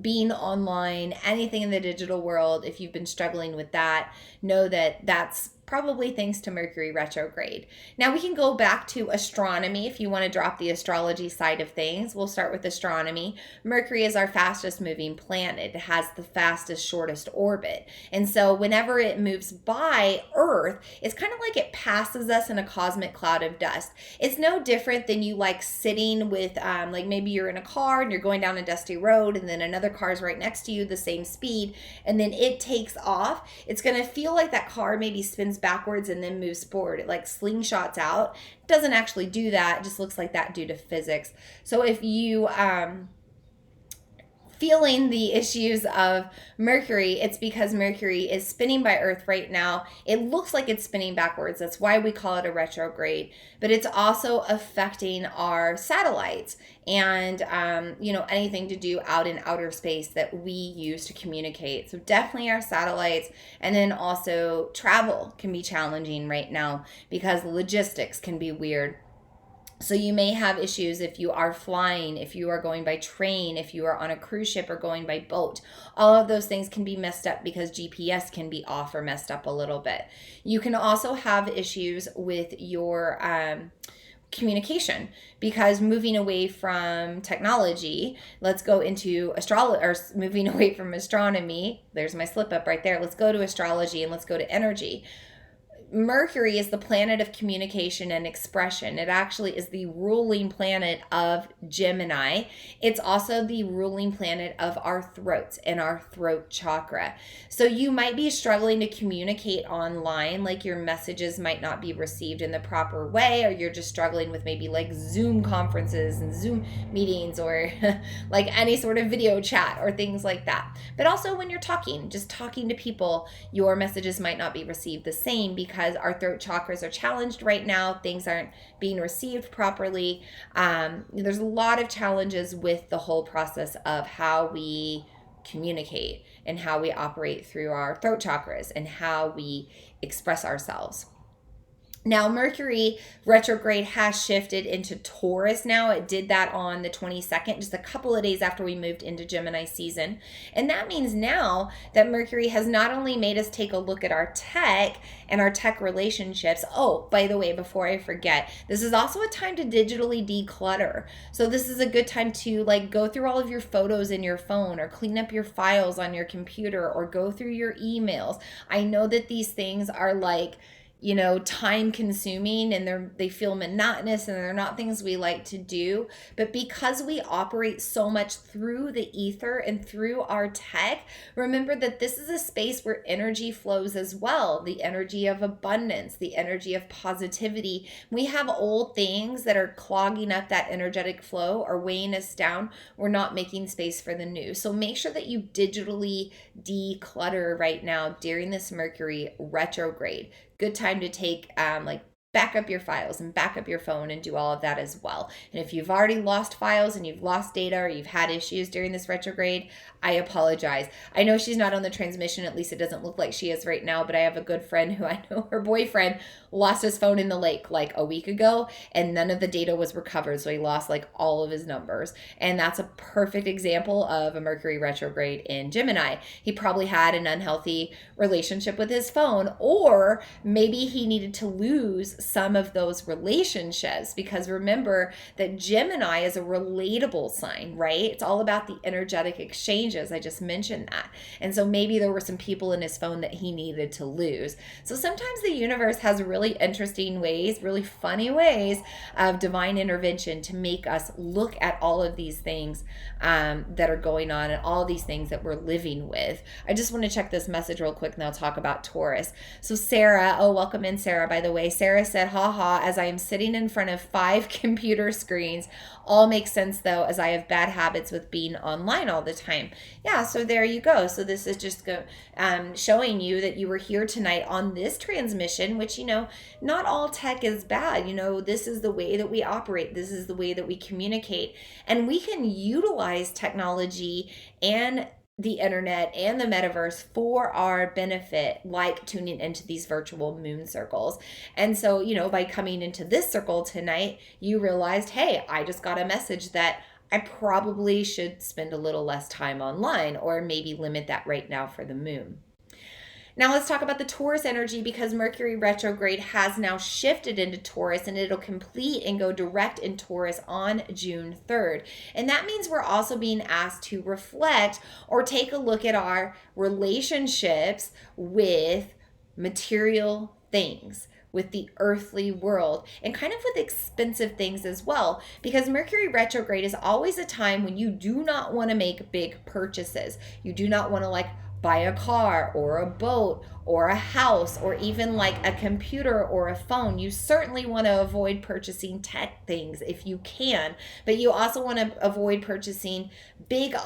being online, anything in the digital world, if you've been struggling with that, know that that's probably thanks to Mercury retrograde. Now we can go back to astronomy if you want to drop the astrology side of things. We'll start with astronomy. Mercury is our fastest moving planet. It has the fastest, shortest orbit. And so whenever it moves by Earth, it's kind of like it passes us in a cosmic cloud of dust. It's no different than you like sitting with, like maybe you're in a car and you're going down a dusty road and then another car's right next to you, the same speed, and then it takes off. It's going to feel like that car maybe spins backwards and then moves forward. It like slingshots out. It doesn't actually do that. It just looks like that due to physics. So if you feeling the issues of Mercury, it's because Mercury is spinning by Earth right now. It looks like it's spinning backwards. That's why we call it a retrograde. But it's also affecting our satellites and, anything to do out in outer space that we use to communicate. So definitely our satellites. And then also travel can be challenging right now because logistics can be weird. So you may have issues if you are flying, if you are going by train, if you are on a cruise ship or going by boat. All of those things can be messed up because GPS can be off or messed up a little bit. You can also have issues with your communication because moving away from technology, let's go into astrology, or moving away from astronomy. There's my slip up right there. Let's go to astrology and let's go to energy. Mercury is the planet of communication and expression. It actually is the ruling planet of Gemini. It's also the ruling planet of our throats and our throat chakra. So you might be struggling to communicate online, like your messages might not be received in the proper way, or you're just struggling with maybe like Zoom conferences and Zoom meetings or like any sort of video chat or things like that. But also when you're just talking to people, your messages might not be received the same because our throat chakras are challenged right now. Things aren't being received properly. There's a lot of challenges with the whole process of how we communicate and how we operate through our throat chakras and how we express ourselves. Now, Mercury retrograde has shifted into Taurus now. It did that on the 22nd, just a couple of days after we moved into Gemini season. And that means now that Mercury has not only made us take a look at our tech and our tech relationships. Oh, by the way, before I forget, this is also a time to digitally declutter. So this is a good time to like go through all of your photos in your phone or clean up your files on your computer or go through your emails. I know that these things are like, time consuming and they feel monotonous and they're not things we like to do. But because we operate so much through the ether and through our tech, remember that this is a space where energy flows as well. The energy of abundance, the energy of positivity. We have old things that are clogging up that energetic flow or weighing us down. We're not making space for the new. So make sure that you digitally declutter right now during this Mercury retrograde. Good time to take back up your files and back up your phone and do all of that as well. And if you've already lost files and you've lost data or you've had issues during this retrograde, I apologize. I know she's not on the transmission, at least it doesn't look like she is right now, but I have a good friend who I know her boyfriend lost his phone in the lake like a week ago and none of the data was recovered. So he lost like all of his numbers. And that's a perfect example of a Mercury retrograde in Gemini. He probably had an unhealthy relationship with his phone, or maybe he needed to lose some of those relationships because remember that Gemini is a relatable sign, right? It's all about the energetic exchanges. I just mentioned that. And so maybe there were some people in his phone that he needed to lose. So sometimes the universe has really interesting ways, really funny ways of divine intervention to make us look at all of these things that are going on and all these things that we're living with. I just want to check this message real quick and I'll talk about Taurus. So Sarah, welcome in Sarah, by the way. Sarah said, haha, as I am sitting in front of 5 computer screens. All makes sense though, as I have bad habits with being online all the time. Yeah, so there you go. So this is just showing you that you were here tonight on this transmission, which, not all tech is bad. This is the way that we operate. This is the way that we communicate. And we can utilize technology and the internet and the metaverse for our benefit, like tuning into these virtual moon circles. And so, by coming into this circle tonight, you realized, hey, I just got a message that I probably should spend a little less time online or maybe limit that right now for the moon. Now let's talk about the Taurus energy, because Mercury retrograde has now shifted into Taurus, and it'll complete and go direct in Taurus on June 3rd. And that means we're also being asked to reflect or take a look at our relationships with material things, with the earthly world, and kind of with expensive things as well, because Mercury retrograde is always a time when you do not want to make big purchases. You do not want to like buy a car or a boat or a house or even like a computer or a phone. You certainly want to avoid purchasing tech things if you can, but you also want to avoid purchasing big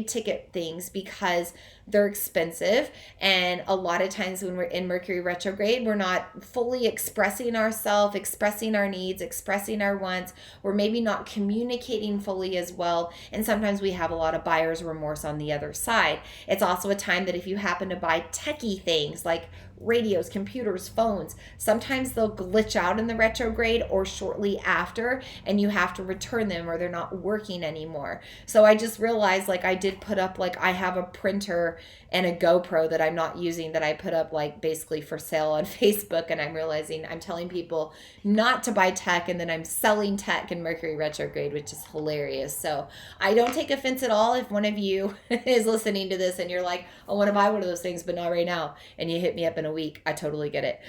ticket things because they're expensive. And a lot of times when we're in Mercury retrograde, we're not fully expressing ourselves, expressing our needs, expressing our wants. We're maybe not communicating fully as well. And sometimes we have a lot of buyer's remorse on the other side. It's also a time that if you happen to buy techie things like radios, computers, phones, sometimes they'll glitch out in the retrograde or shortly after, and you have to return them or they're not working anymore. So I just realized, like, I did put up, like, I have a printer and a GoPro that I'm not using that I put up like basically for sale on Facebook, and I'm realizing I'm telling people not to buy tech, and then I'm selling tech in Mercury retrograde, which is hilarious. So I don't take offense at all if one of you is listening to this and you're like, I want to buy one of those things but not right now, and you hit me up in a week. I totally get it.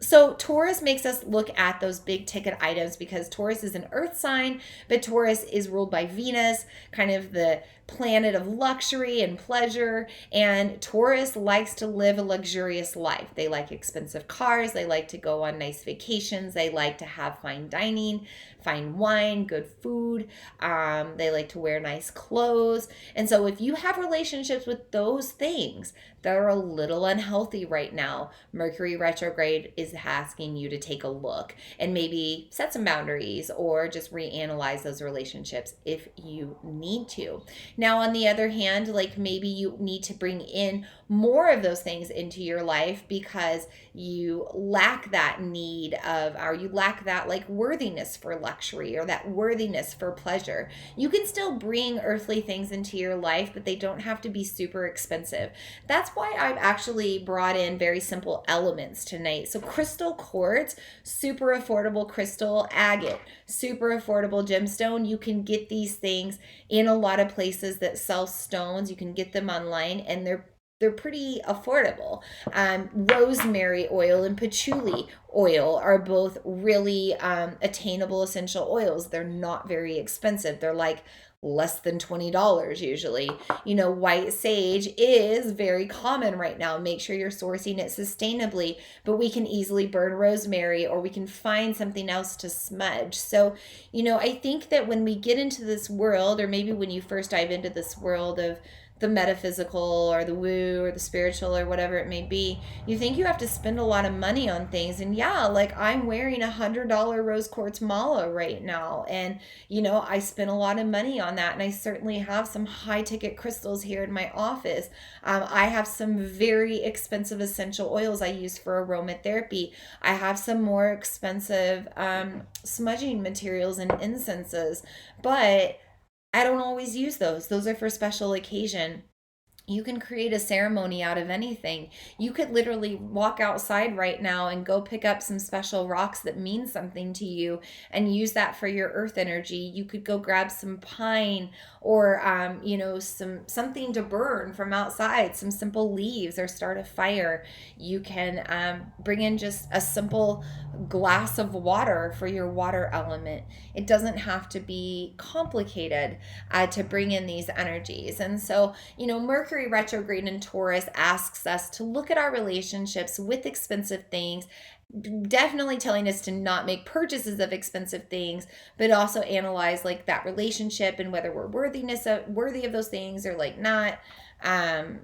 So Taurus makes us look at those big ticket items because Taurus is an earth sign, but Taurus is ruled by Venus, kind of the planet of luxury and pleasure. And Taurus likes to live a luxurious life. They like expensive cars. They like to go on nice vacations. They like to have fine dining, fine wine, good food. They like to wear nice clothes. And so if you have relationships with those things that are a little unhealthy right now, Mercury retrograde is asking you to take a look and maybe set some boundaries or just reanalyze those relationships if you need to. Now, on the other hand, like maybe you need to bring in more of those things into your life because you lack that need of, or you lack that like worthiness for luxury or that worthiness for pleasure. You can still bring earthly things into your life, but they don't have to be super expensive. That's why I've actually brought in very simple elements tonight. So crystal quartz, super affordable crystal agate, super affordable gemstone. You can get these things in a lot of places that sell stones. You can get them online, and they're pretty affordable. Rosemary oil and patchouli oil are both really attainable essential oils. They're not very expensive. They're like less than $20 usually. You know, white sage is very common right now. Make sure you're sourcing it sustainably, but we can easily burn rosemary or we can find something else to smudge. So, you know, I think that when we get into this world, or maybe when you first dive into this world of the metaphysical or the woo or the spiritual or whatever it may be, you think you have to spend a lot of money on things. And yeah, like I'm wearing $100 rose quartz mala right now, and you know, I spent a lot of money on that, and I certainly have some high ticket crystals here in my office. I have some very expensive essential oils I use for aromatherapy. I have some more expensive smudging materials and incenses, but I don't always use those. Those are for special occasion. You can create a ceremony out of anything. You could literally walk outside right now and go pick up some special rocks that mean something to you and use that for your earth energy. You could go grab some pine or you know, something to burn from outside, some simple leaves, or start a fire. You can bring in just a simple glass of water for your water element. It doesn't have to be complicated to bring in these energies. And so, you know, Mercury retrograde in Taurus asks us to look at our relationships with expensive things, definitely telling us to not make purchases of expensive things, but also analyze like that relationship and whether we're worthy of those things or like not.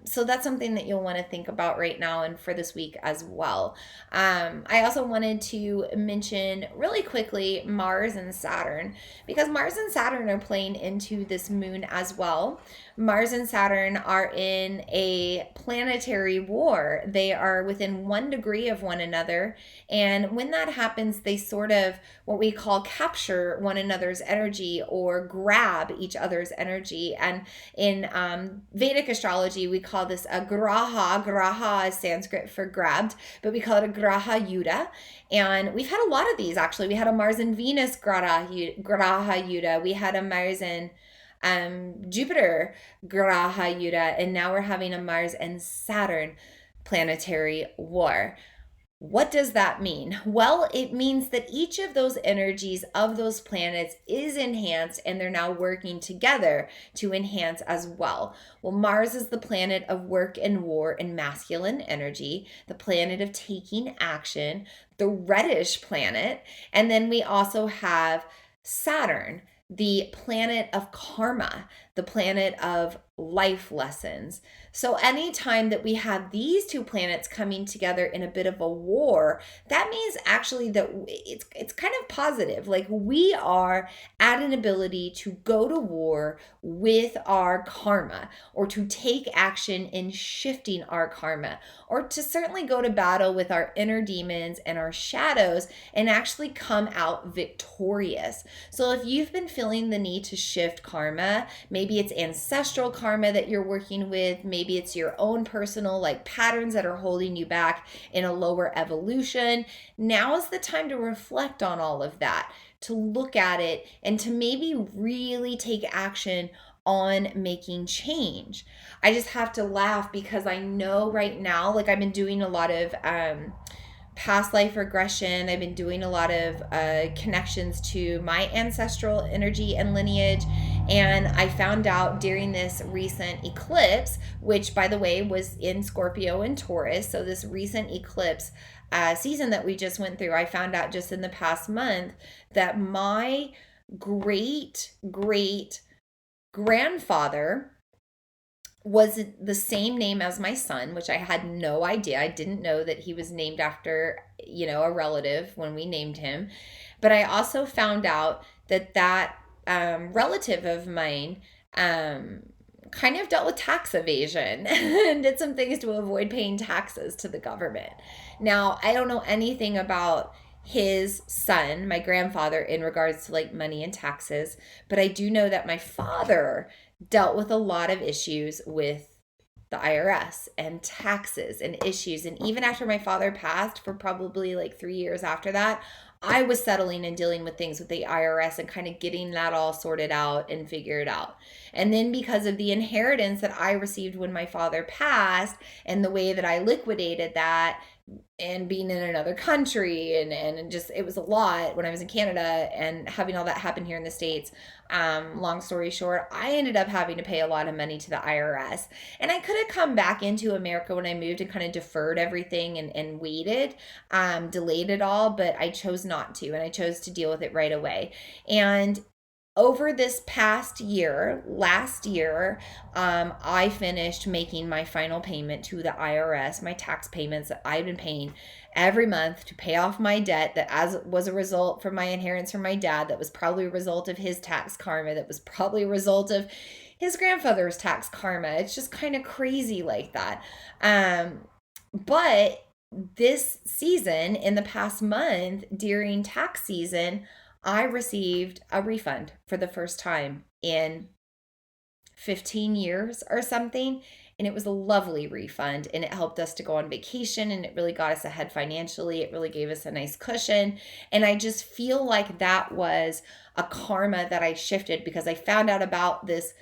So that's something that you'll want to think about right now and for this week as well. I also wanted to mention really quickly Mars and Saturn, because Mars and Saturn are playing into this moon as well. Mars and Saturn are in a planetary war. They are within 1 degree of one another. And when that happens, they sort of what we call capture one another's energy or grab each other's energy. And in Vedic astrology, we call this a graha. Graha is Sanskrit for grabbed, but we call it a graha yuta. And we've had a lot of these actually. We had a Mars and Venus graha yuta. We had a Mars and Jupiter graha yuta, and now we're having a Mars and Saturn planetary war. What does that mean? Well, it means that each of those energies of those planets is enhanced, and they're now working together to enhance as well. Well, Mars is the planet of work and war and masculine energy, the planet of taking action, the reddish planet. And then we also have Saturn, the planet of karma, the planet of life lessons. So anytime that we have these two planets coming together in a bit of a war, that means actually that it's kind of positive. Like we are at an ability to go to war with our karma, or to take action in shifting our karma, or to certainly go to battle with our inner demons and our shadows and actually come out victorious. So if you've been feeling the need to shift karma, maybe it's ancestral karma that you're working with, maybe it's your own personal like patterns that are holding you back in a lower evolution. Now is the time to reflect on all of that, to look at it, and to maybe really take action on making change. I just have to laugh because I know right now, like I've been doing a lot of past life regression. I've been doing a lot of connections to my ancestral energy and lineage. And I found out during this recent eclipse, which by the way was in Scorpio and Taurus. So this recent eclipse season that we just went through, I found out just in the past month that my great grandfather was the same name as my son, which I had no idea. I didn't know that he was named after, a relative when we named him. But I also found out that relative of mine kind of dealt with tax evasion and did some things to avoid paying taxes to the government. Now, I don't know anything about his son, my grandfather, in regards to like money and taxes, but I do know that my father dealt with a lot of issues with the IRS and taxes and issues. And even after my father passed, for probably like 3 years after that, I was settling and dealing with things with the IRS and kind of getting that all sorted out and figured out. And then because of the inheritance that I received when my father passed and the way that I liquidated that, and being in another country and just it was a lot when I was in Canada and having all that happen here in the States. Long story short, I ended up having to pay a lot of money to the IRS. And I could have come back into America when I moved and kind of deferred everything and waited, delayed it all, but I chose not to, and I chose to deal with it right away. And over this past year, last year, I finished making my final payment to the IRS, my tax payments that I've been paying every month to pay off my debt that was a result from my inheritance from my dad, that was probably a result of his tax karma, that was probably a result of his grandfather's tax karma. It's just kind of crazy like that. But this season, in the past month, during tax season, I received a refund for the first time in 15 years or something. And it was a lovely refund, and it helped us to go on vacation, and it really got us ahead financially. It really gave us a nice cushion. And I just feel like that was a karma that I shifted because I found out about this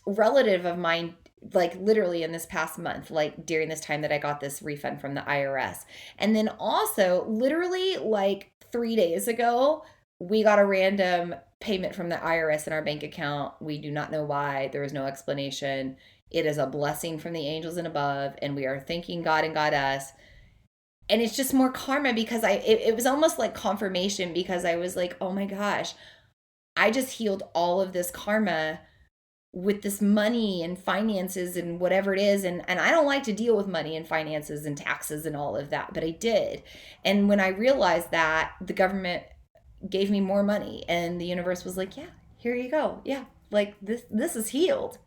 relative of mine like literally in this past month, like during this time that I got this refund from the IRS. And then also literally like 3 days ago, we got a random payment from the IRS in our bank account. We do not know why. There is no explanation. It is a blessing from the angels and above, and we are thanking God and God us. And it's just more karma because it was almost like confirmation, because I was like, oh my gosh, I just healed all of this karma with this money and finances and whatever it is. And I don't like to deal with money and finances and taxes and all of that, but I did. And when I realized that, the government gave me more money, and the universe was like, yeah, here you go. Yeah, like this is healed.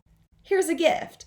Here's a gift.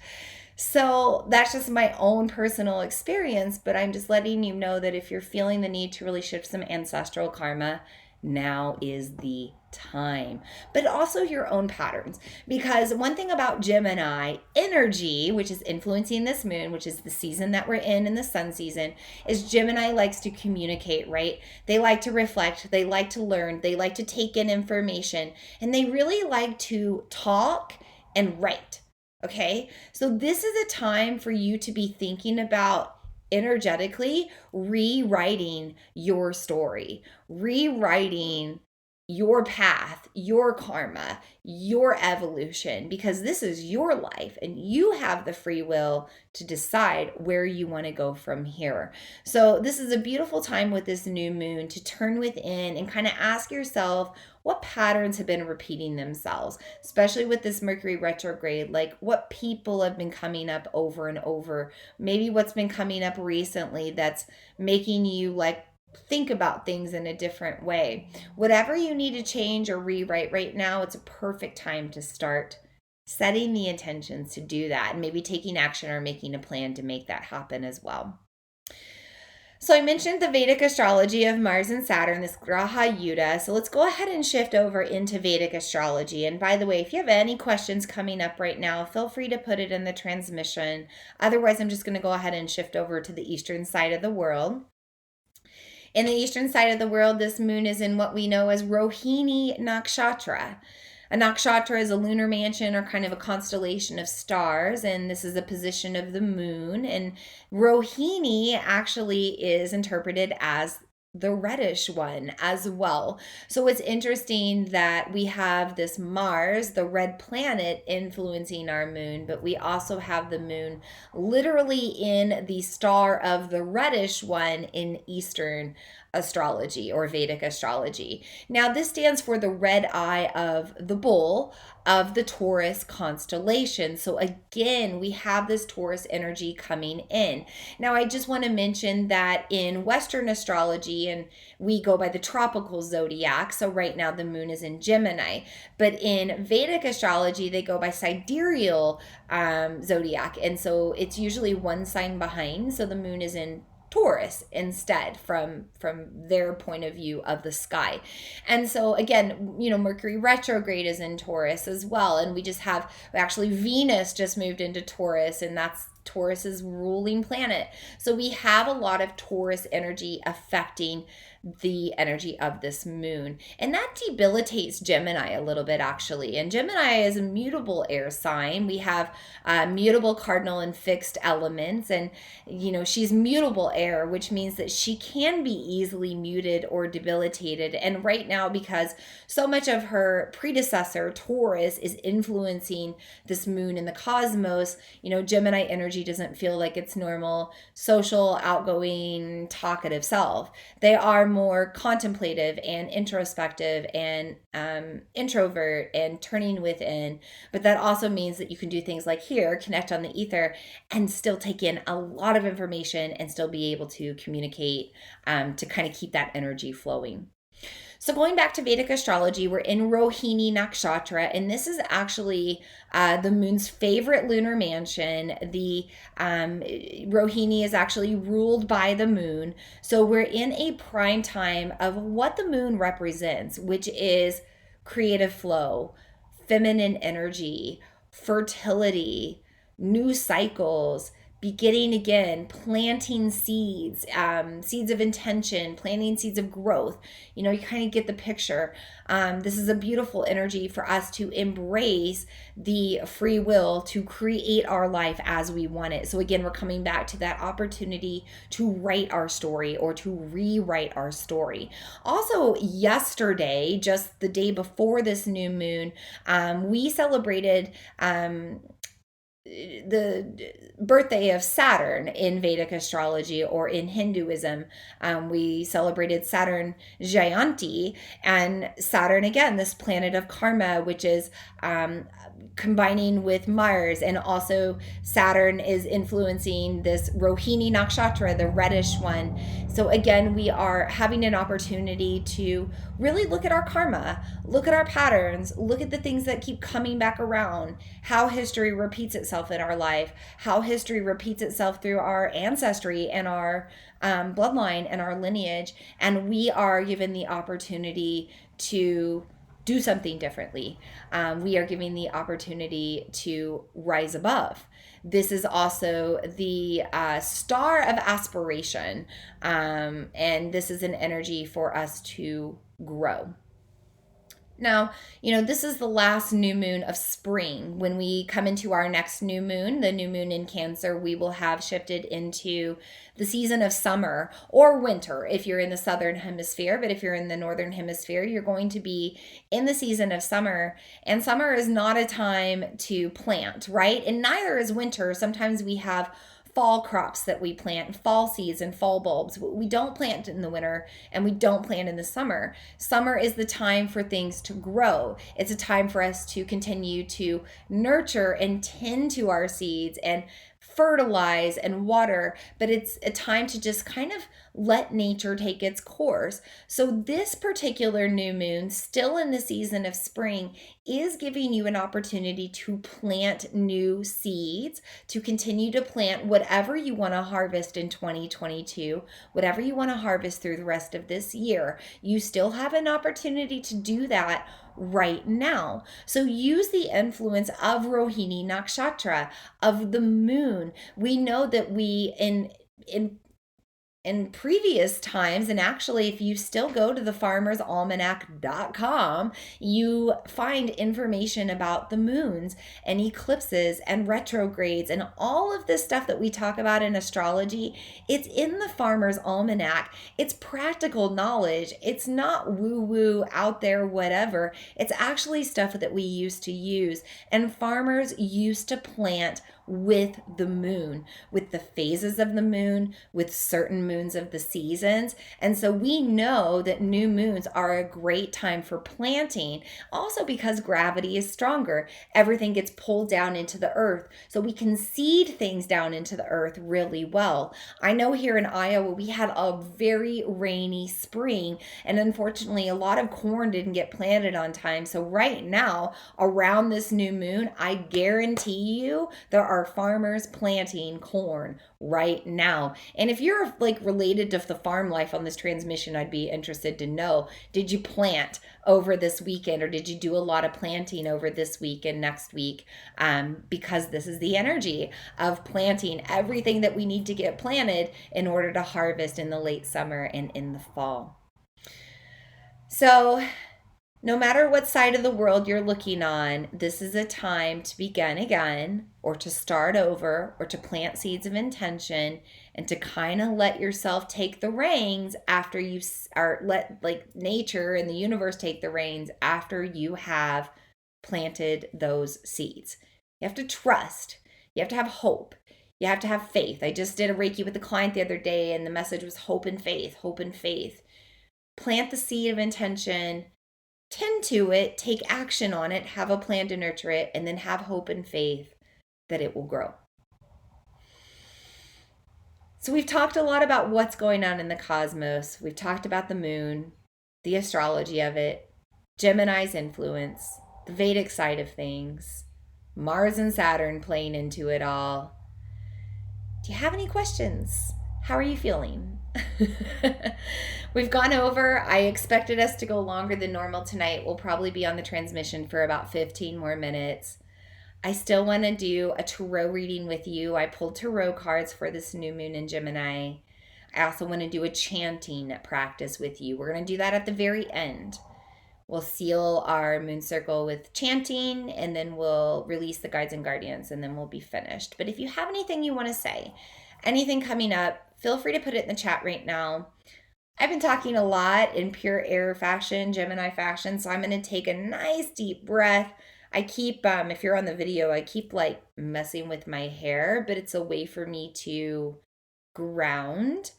So that's just my own personal experience, but I'm just letting you know that if you're feeling the need to really shift some ancestral karma, now is the time, but also your own patterns. Because one thing about Gemini energy, which is influencing this moon, which is the season that we're in the sun season, is Gemini likes to communicate, right? They like to reflect, they like to learn, they like to take in information, and they really like to talk and write. Okay, so this is a time for you to be thinking about energetically rewriting your story, rewriting your path, your karma, your evolution, because this is your life and you have the free will to decide where you want to go from here. So, this is a beautiful time with this new moon to turn within and kind of ask yourself what patterns have been repeating themselves, especially with this Mercury retrograde, like what people have been coming up over and over, maybe what's been coming up recently that's making you like think about things in a different way. Whatever you need to change or rewrite right now, it's a perfect time to start setting the intentions to do that and maybe taking action or making a plan to make that happen as well. So I mentioned the Vedic astrology of Mars and Saturn, this Graha Yuddha. So let's go ahead and shift over into Vedic astrology. And by the way, if you have any questions coming up right now, feel free to put it in the transmission. Otherwise, I'm just going to go ahead and shift over to the eastern side of the world. In the eastern side of the world, this moon is in what we know as Rohini Nakshatra. A nakshatra is a lunar mansion or kind of a constellation of stars, and this is a position of the moon. And Rohini actually is interpreted as the reddish one as well. So it's interesting that we have this Mars, the red planet, influencing our moon, but we also have the moon literally in the star of the reddish one in Eastern astrology or Vedic astrology. Now, this stands for the red eye of the bull of the Taurus constellation. So again, we have this Taurus energy coming in. Now, I just want to mention that in Western astrology, and we go by the tropical zodiac, so right now the moon is in Gemini, but in Vedic astrology, they go by sidereal zodiac, and so it's usually one sign behind, so the moon is in Taurus instead from their point of view of the sky. And so again, Mercury retrograde is in Taurus as well, and we just have actually Venus just moved into Taurus, and that's Taurus's ruling planet. So we have a lot of Taurus energy affecting the energy of this moon, and that debilitates Gemini a little bit actually. And Gemini is a mutable air sign. We have mutable cardinal and fixed elements, and she's mutable air, which means that she can be easily muted or debilitated. And right now, because so much of her predecessor Taurus is influencing this moon in the cosmos, Gemini energy doesn't feel like its normal social, outgoing, talkative self. They are more contemplative and introspective and introvert and turning within. But that also means that you can do things like here, connect on the ether, and still take in a lot of information and still be able to communicate to kind of keep that energy flowing. So going back to Vedic astrology, we're in Rohini Nakshatra, and this is actually the moon's favorite lunar mansion. The Rohini is actually ruled by the moon. So we're in a prime time of what the moon represents, which is creative flow, feminine energy, fertility, new cycles, beginning again, planting seeds, seeds of intention, planting seeds of growth. You kind of get the picture. This is a beautiful energy for us to embrace the free will to create our life as we want it. So again, we're coming back to that opportunity to write our story or to rewrite our story. Also, yesterday, just the day before this new moon, we celebrated the birthday of Saturn in Vedic astrology, or in Hinduism. We celebrated Saturn Jayanti, and Saturn, again, this planet of karma, which is combining with Mars, and also Saturn is influencing this Rohini Nakshatra, the reddish one. So again, we are having an opportunity to really look at our karma, look at our patterns, look at the things that keep coming back around, how history repeats itself in our life, how history repeats itself through our ancestry and our bloodline and our lineage. And we are given the opportunity to do something differently. We are giving the opportunity to rise above. This is also the star of aspiration, and this is an energy for us to grow. Now, this is the last new moon of spring. When we come into our next new moon, the new moon in Cancer, we will have shifted into the season of summer or winter if you're in the southern hemisphere. But if you're in the northern hemisphere, you're going to be in the season of summer. And summer is not a time to plant, right? And neither is winter. Sometimes we have fall crops that we plant, fall seeds and fall bulbs. We don't plant in the winter and we don't plant in the summer. Summer is the time for things to grow. It's a time for us to continue to nurture and tend to our seeds and fertilize and water, but it's a time to just kind of let nature take its course. So this particular new moon, still in the season of spring, is giving you an opportunity to plant new seeds, to continue to plant whatever you want to harvest in 2022, whatever you want to harvest through the rest of this year. You still have an opportunity to do that right now. So use the influence of Rohini Nakshatra, of the moon. We know that we in previous times, and actually if you still go to the farmersalmanac.com, you find information about the moons and eclipses and retrogrades and all of this stuff that we talk about in astrology. It's in the Farmer's Almanac. It's practical knowledge. It's not woo-woo out there whatever. It's actually stuff that we used to use, and farmers used to plant with the moon, with the phases of the moon, with certain moons of the seasons. And so we know that new moons are a great time for planting, also because gravity is stronger. Everything gets pulled down into the earth, so we can seed things down into the earth really well. I know here in Iowa, we had a very rainy spring, and unfortunately, a lot of corn didn't get planted on time. So right now, around this new moon, I guarantee you there are farmers planting corn right now. And if you're like related to the farm life on this transmission, I'd be interested to know, did you plant over this weekend, or did you do a lot of planting over this week and next week? Because this is the energy of planting everything that we need to get planted in order to harvest in the late summer and in the fall. So no matter what side of the world you're looking on, this is a time to begin again, or to start over, or to plant seeds of intention, and to kind of let yourself take the reins after you are let like nature and the universe take the reins after you have planted those seeds. You have to trust. You have to have hope. You have to have faith. I just did a Reiki with a client the other day, and the message was hope and faith, hope and faith. Plant the seed of intention, tend to it, take action on it, have a plan to nurture it, and then have hope and faith that it will grow. So we've talked a lot about what's going on in the cosmos. We've talked about the moon, the astrology of it, Gemini's influence, the Vedic side of things, Mars and Saturn playing into it all. Do you have any questions? How are you feeling? We've gone over. I expected us to go longer than normal tonight. We'll probably be on the transmission for about 15 more minutes. I still want to do a tarot reading with you. I pulled tarot cards for this new moon in Gemini. I also want to do a chanting practice with you. We're going to do that at the very end. We'll seal our moon circle with chanting, and then we'll release the guides and guardians, and then we'll be finished. But if you have anything you want to say, anything coming up, feel free to put it in the chat right now. I've been talking a lot in pure air fashion, Gemini fashion, so I'm going to take a nice deep breath. I keep, if you're on the video, I keep like messing with my hair, but it's a way for me to ground.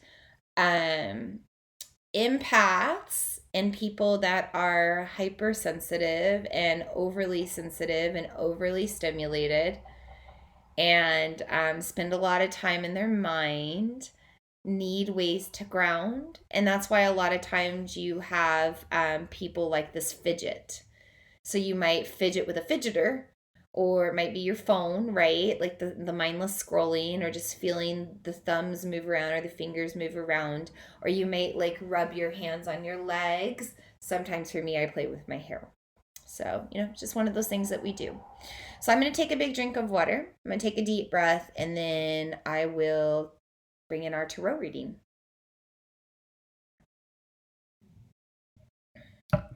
Empaths and people that are hypersensitive and overly sensitive and overly stimulated and spend a lot of time in their mind need ways to ground. And that's why a lot of times you have people like this fidget. So you might fidget with a fidgeter, or it might be your phone, right? Like the mindless scrolling, or just feeling the thumbs move around or the fingers move around. Or you might like rub your hands on your legs. Sometimes for me, I play with my hair. So, just one of those things that we do. So I'm going to take a big drink of water. I'm going to take a deep breath, and then I will bring in our tarot reading.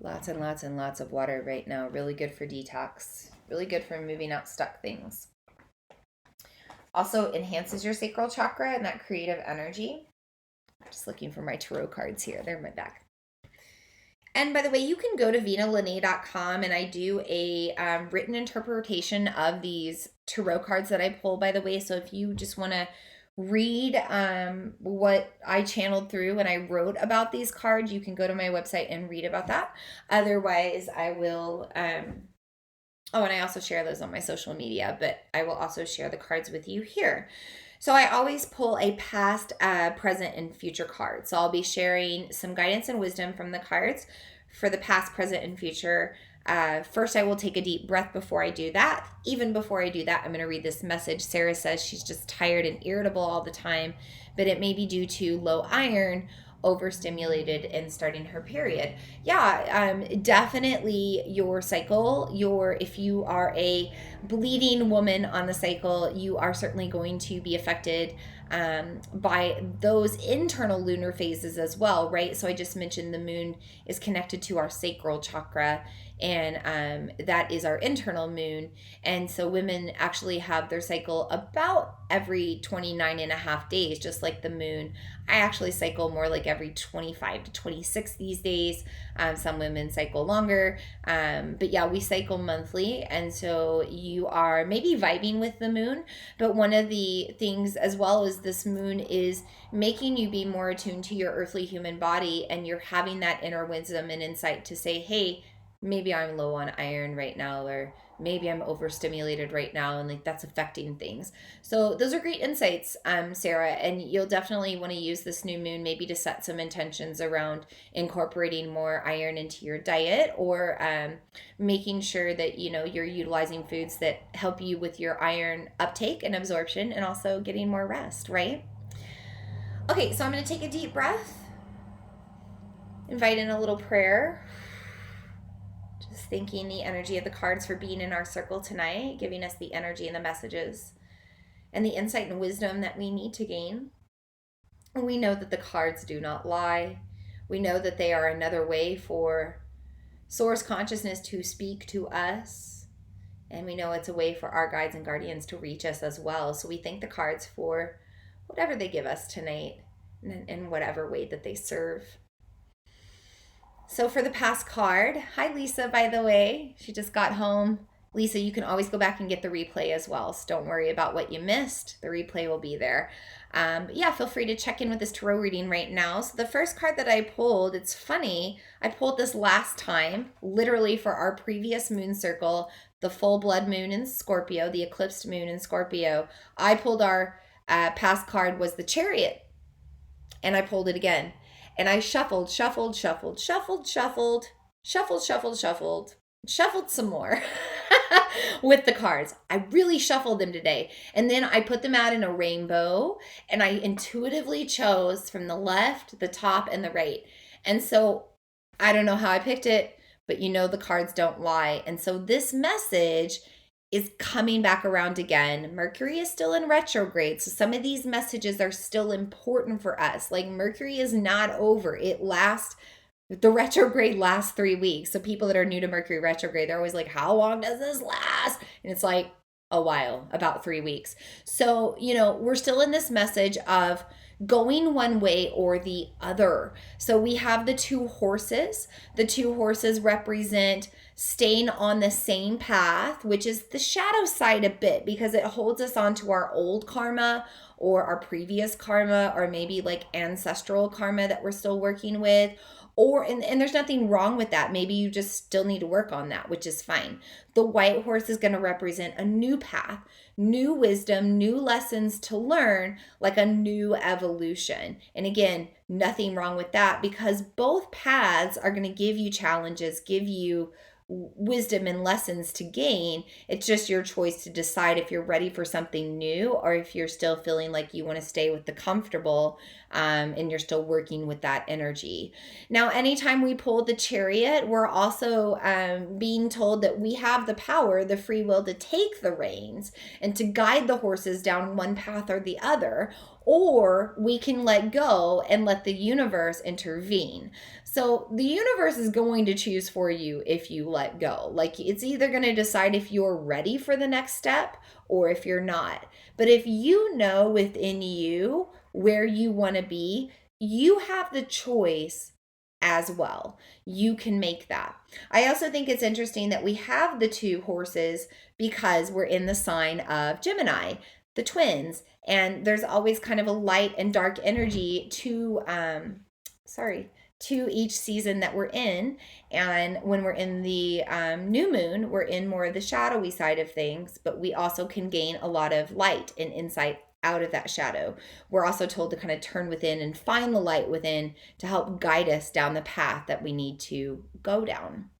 Lots and lots and lots of water right now. Really good for detox. Really good for moving out stuck things. Also enhances your sacral chakra and that creative energy. I'm just looking for my tarot cards here. They're in my bag. And by the way, you can go to vinalene.com, and I do a written interpretation of these tarot cards that I pull, by the way. So if you just want to read what I channeled through when I wrote about these cards, you can go to my website and read about that. Otherwise, I will... Oh, and I also share those on my social media, but I will also share the cards with you here. So I always pull a past, present, and future card. So I'll be sharing some guidance and wisdom from the cards for the past, present, and future. First, I will take a deep breath before I do that. Even before I do that, I'm going to read this message. Sarah says she's just tired and irritable all the time, but it may be due to low iron, overstimulated, and starting her period. Yeah, definitely your cycle. If you are a bleeding woman on the cycle, you are certainly going to be affected by those internal lunar phases as well, right? So I just mentioned the moon is connected to our sacral chakra, and that is our internal moon. And so women actually have their cycle about every 29 and a half days, just like the moon. I actually cycle more like every 25 to 26 these days. Some women cycle longer, but yeah, we cycle monthly. And so you are maybe vibing with the moon, but one of the things as well is this moon is making you be more attuned to your earthly human body, and you're having that inner wisdom and insight to say, hey, maybe I'm low on iron right now, or maybe I'm overstimulated right now, and like that's affecting things. So those are great insights, Sarah, and you'll definitely want to use this new moon maybe to set some intentions around incorporating more iron into your diet, or making sure that you're utilizing foods that help you with your iron uptake and absorption, and also getting more rest, right? Okay, so I'm going to take a deep breath, invite in a little prayer. Just thanking the energy of the cards for being in our circle tonight, giving us the energy and the messages and the insight and wisdom that we need to gain. And we know that the cards do not lie. We know that they are another way for source consciousness to speak to us. And we know it's a way for our guides and guardians to reach us as well. So we thank the cards for whatever they give us tonight, in whatever way that they serve. So for the past card, hi Lisa, by the way, she just got home. Lisa, you can always go back and get the replay as well, so don't worry about what you missed. The replay will be there. But yeah, feel free to check in with this tarot reading right now. So the first card that I pulled, it's funny, I pulled this last time, literally for our previous moon circle, the full blood moon in Scorpio, the eclipsed moon in Scorpio. I pulled our past card was the Chariot, and I pulled it again. And I shuffled some more with the cards. I really shuffled them today. And then I put them out in a rainbow, and I intuitively chose from the left, the top, and the right. And so I don't know how I picked it, but the cards don't lie. And so this message is coming back around again. Mercury is still in retrograde, so some of these messages are still important for us. Like Mercury is not over. The retrograde lasts 3 weeks. So people that are new to Mercury retrograde, they're always like, how long does this last? And it's like a while, about 3 weeks. So, we're still in this message of going one way or the other. So we have the two horses. The two horses represent staying on the same path, which is the shadow side a bit, because it holds us onto our old karma or our previous karma, or maybe like ancestral karma that we're still working with. And there's nothing wrong with that. Maybe you just still need to work on that, which is fine. The white horse is going to represent a new path, new wisdom, new lessons to learn, like a new evolution. And again, nothing wrong with that, because both paths are going to give you challenges, give you wisdom and lessons to gain. It's just your choice to decide if you're ready for something new or if you're still feeling like you want to stay with the comfortable, and you're still working with that energy. Now, anytime we pull the chariot, we're also being told that we have the power, the free will to take the reins and to guide the horses down one path or the other, or we can let go and let the universe intervene. So the universe is going to choose for you if you let go. Like, it's either going to decide if you're ready for the next step or if you're not. But if you know within you where you want to be, you have the choice as well. You can make that. I also think it's interesting that we have the two horses because we're in the sign of Gemini, the twins, and there's always kind of a light and dark energy to each season that we're in. And when we're in the new moon, we're in more of the shadowy side of things, but we also can gain a lot of light and insight out of that shadow. We're also told to kind of turn within and find the light within to help guide us down the path that we need to go down.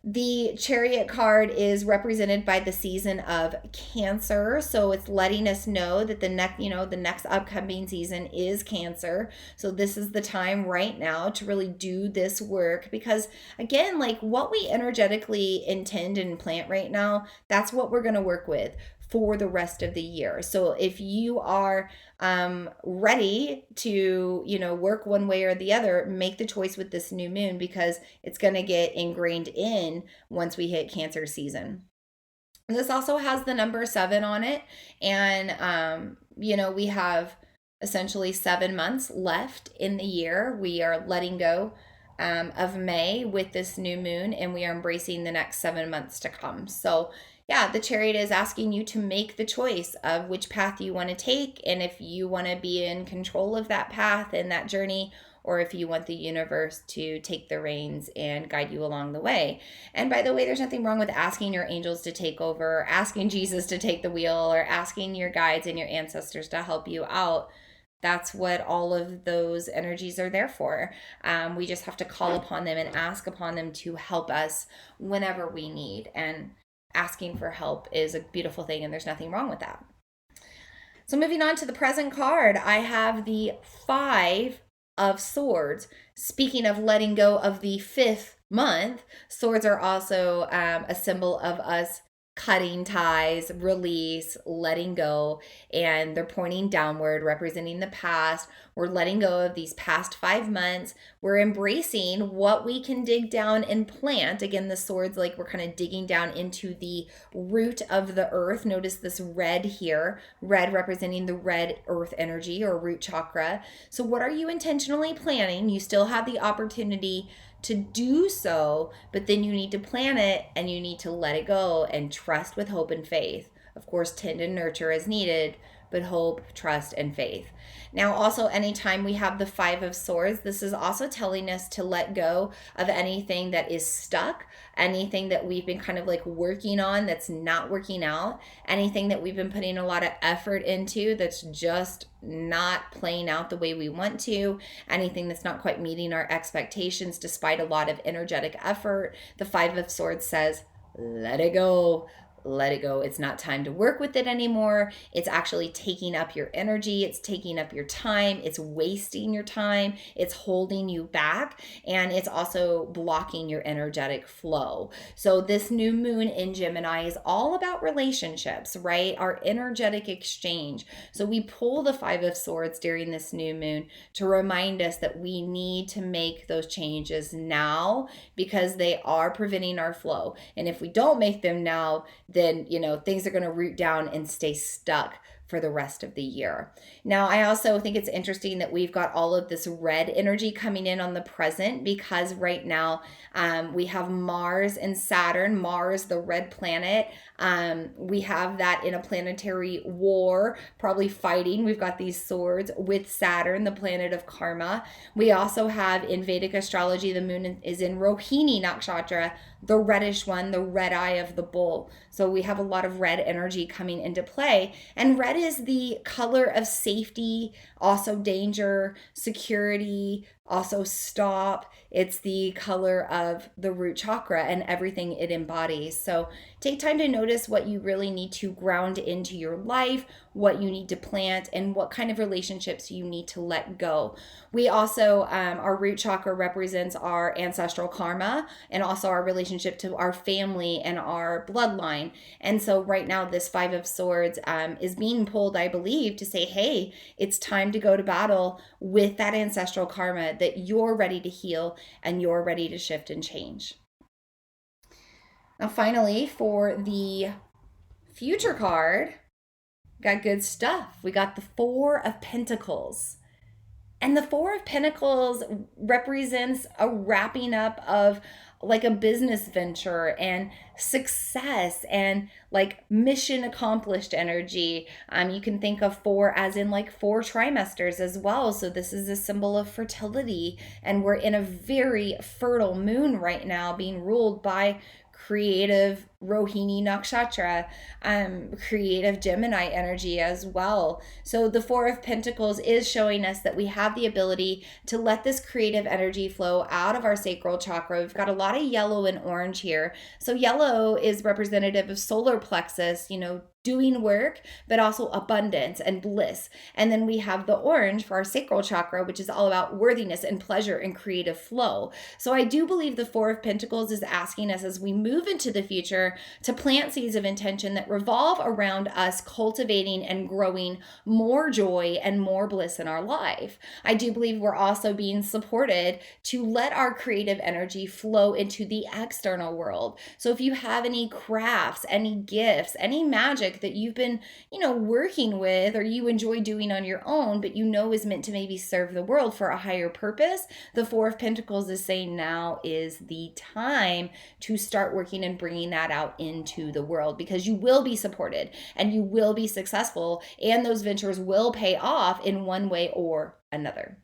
The chariot card is represented by the season of Cancer. So it's letting us know that the next upcoming season is Cancer. So this is the time right now to really do this work, because again, like what we energetically intend and plant right now, that's what we're going to work with for the rest of the year. So if you are ready to, work one way or the other, make the choice with this new moon, because it's going to get ingrained in once we hit Cancer season. This also has the number 7 on it. And, we have essentially 7 months left in the year. We are letting go of May with this new moon, and we are embracing the next 7 months to come. So yeah, the chariot is asking you to make the choice of which path you want to take, and if you want to be in control of that path and that journey, or if you want the universe to take the reins and guide you along the way. And by the way, there's nothing wrong with asking your angels to take over, asking Jesus to take the wheel, or asking your guides and your ancestors to help you out. That's what all of those energies are there for. We just have to call upon them and ask upon them to help us whenever we need. And asking for help is a beautiful thing, and there's nothing wrong with that. So moving on to the present card, I have the 5 of Swords. Speaking of letting go of the 5th month, swords are also a symbol of us cutting ties, release, letting go, and they're pointing downward, representing the past. We're letting go of these past 5 months. We're embracing what we can dig down and plant. Again, the swords, like we're kind of digging down into the root of the earth. Notice this red here, red representing the red earth energy or root chakra. So what are you intentionally planting? You still have the opportunity to do so, but then you need to plan it and you need to let it go and trust with hope and faith. Of course, tend and nurture as needed, but hope, trust, and faith. Now, also, anytime we have the 5 of Swords, this is also telling us to let go of anything that is stuck, anything that we've been kind of like working on that's not working out, anything that we've been putting a lot of effort into that's just not playing out the way we want to, anything that's not quite meeting our expectations despite a lot of energetic effort. The 5 of Swords says, let it go. Let it go. It's not time to work with it anymore. It's actually taking up your energy. It's taking up your time. It's wasting your time. It's holding you back. And it's also blocking your energetic flow. So this new moon in Gemini is all about relationships, right? Our energetic exchange. So we pull the 5 of Swords during this new moon to remind us that we need to make those changes now, because they are preventing our flow. And if we don't make them now, then, things are going to root down and stay stuck for the rest of the year. Now, I also think it's interesting that we've got all of this red energy coming in on the present, because right now we have Mars and Saturn. Mars, the red planet, we have that in a planetary war, probably fighting. We've got these swords with Saturn, the planet of karma. We also have in Vedic astrology, the moon is in Rohini Nakshatra, the reddish one, the red eye of the bull. So we have a lot of red energy coming into play. And red is the color of safety, also danger, security, Also, stop. It's the color of the root chakra and everything it embodies. So, take time to notice what you really need to ground into your life, what you need to plant, and what kind of relationships you need to let go. We also, our root chakra represents our ancestral karma and also our relationship to our family and our bloodline. And so, right now, this Five of Swords is being pulled, I believe, to say, hey, it's time to go to battle with that ancestral karma that you're ready to heal and you're ready to shift and change. Now, finally, for the future card, got good stuff. We got the Four of Pentacles. And the Four of Pentacles represents a wrapping up of like a business venture and success and like mission accomplished energy. You can think of four as in like four trimesters as well. So this is a symbol of fertility. And we're in a very fertile moon right now, being ruled by creative Rohini Nakshatra, creative Gemini energy as well. So the Four of Pentacles is showing us that we have the ability to let this creative energy flow out of our sacral chakra. We've got a lot of yellow and orange here. So yellow is representative of solar plexus, doing work, but also abundance and bliss. And then we have the orange for our sacral chakra, which is all about worthiness and pleasure and creative flow. So I do believe the Four of Pentacles is asking us as we move into the future to plant seeds of intention that revolve around us cultivating and growing more joy and more bliss in our life. I do believe we're also being supported to let our creative energy flow into the external world. So if you have any crafts, any gifts, any magic that you've been, working with or you enjoy doing on your own, but is meant to maybe serve the world for a higher purpose, the Four of Pentacles is saying now is the time to start working and bringing that out into the world, because you will be supported and you will be successful and those ventures will pay off in one way or another.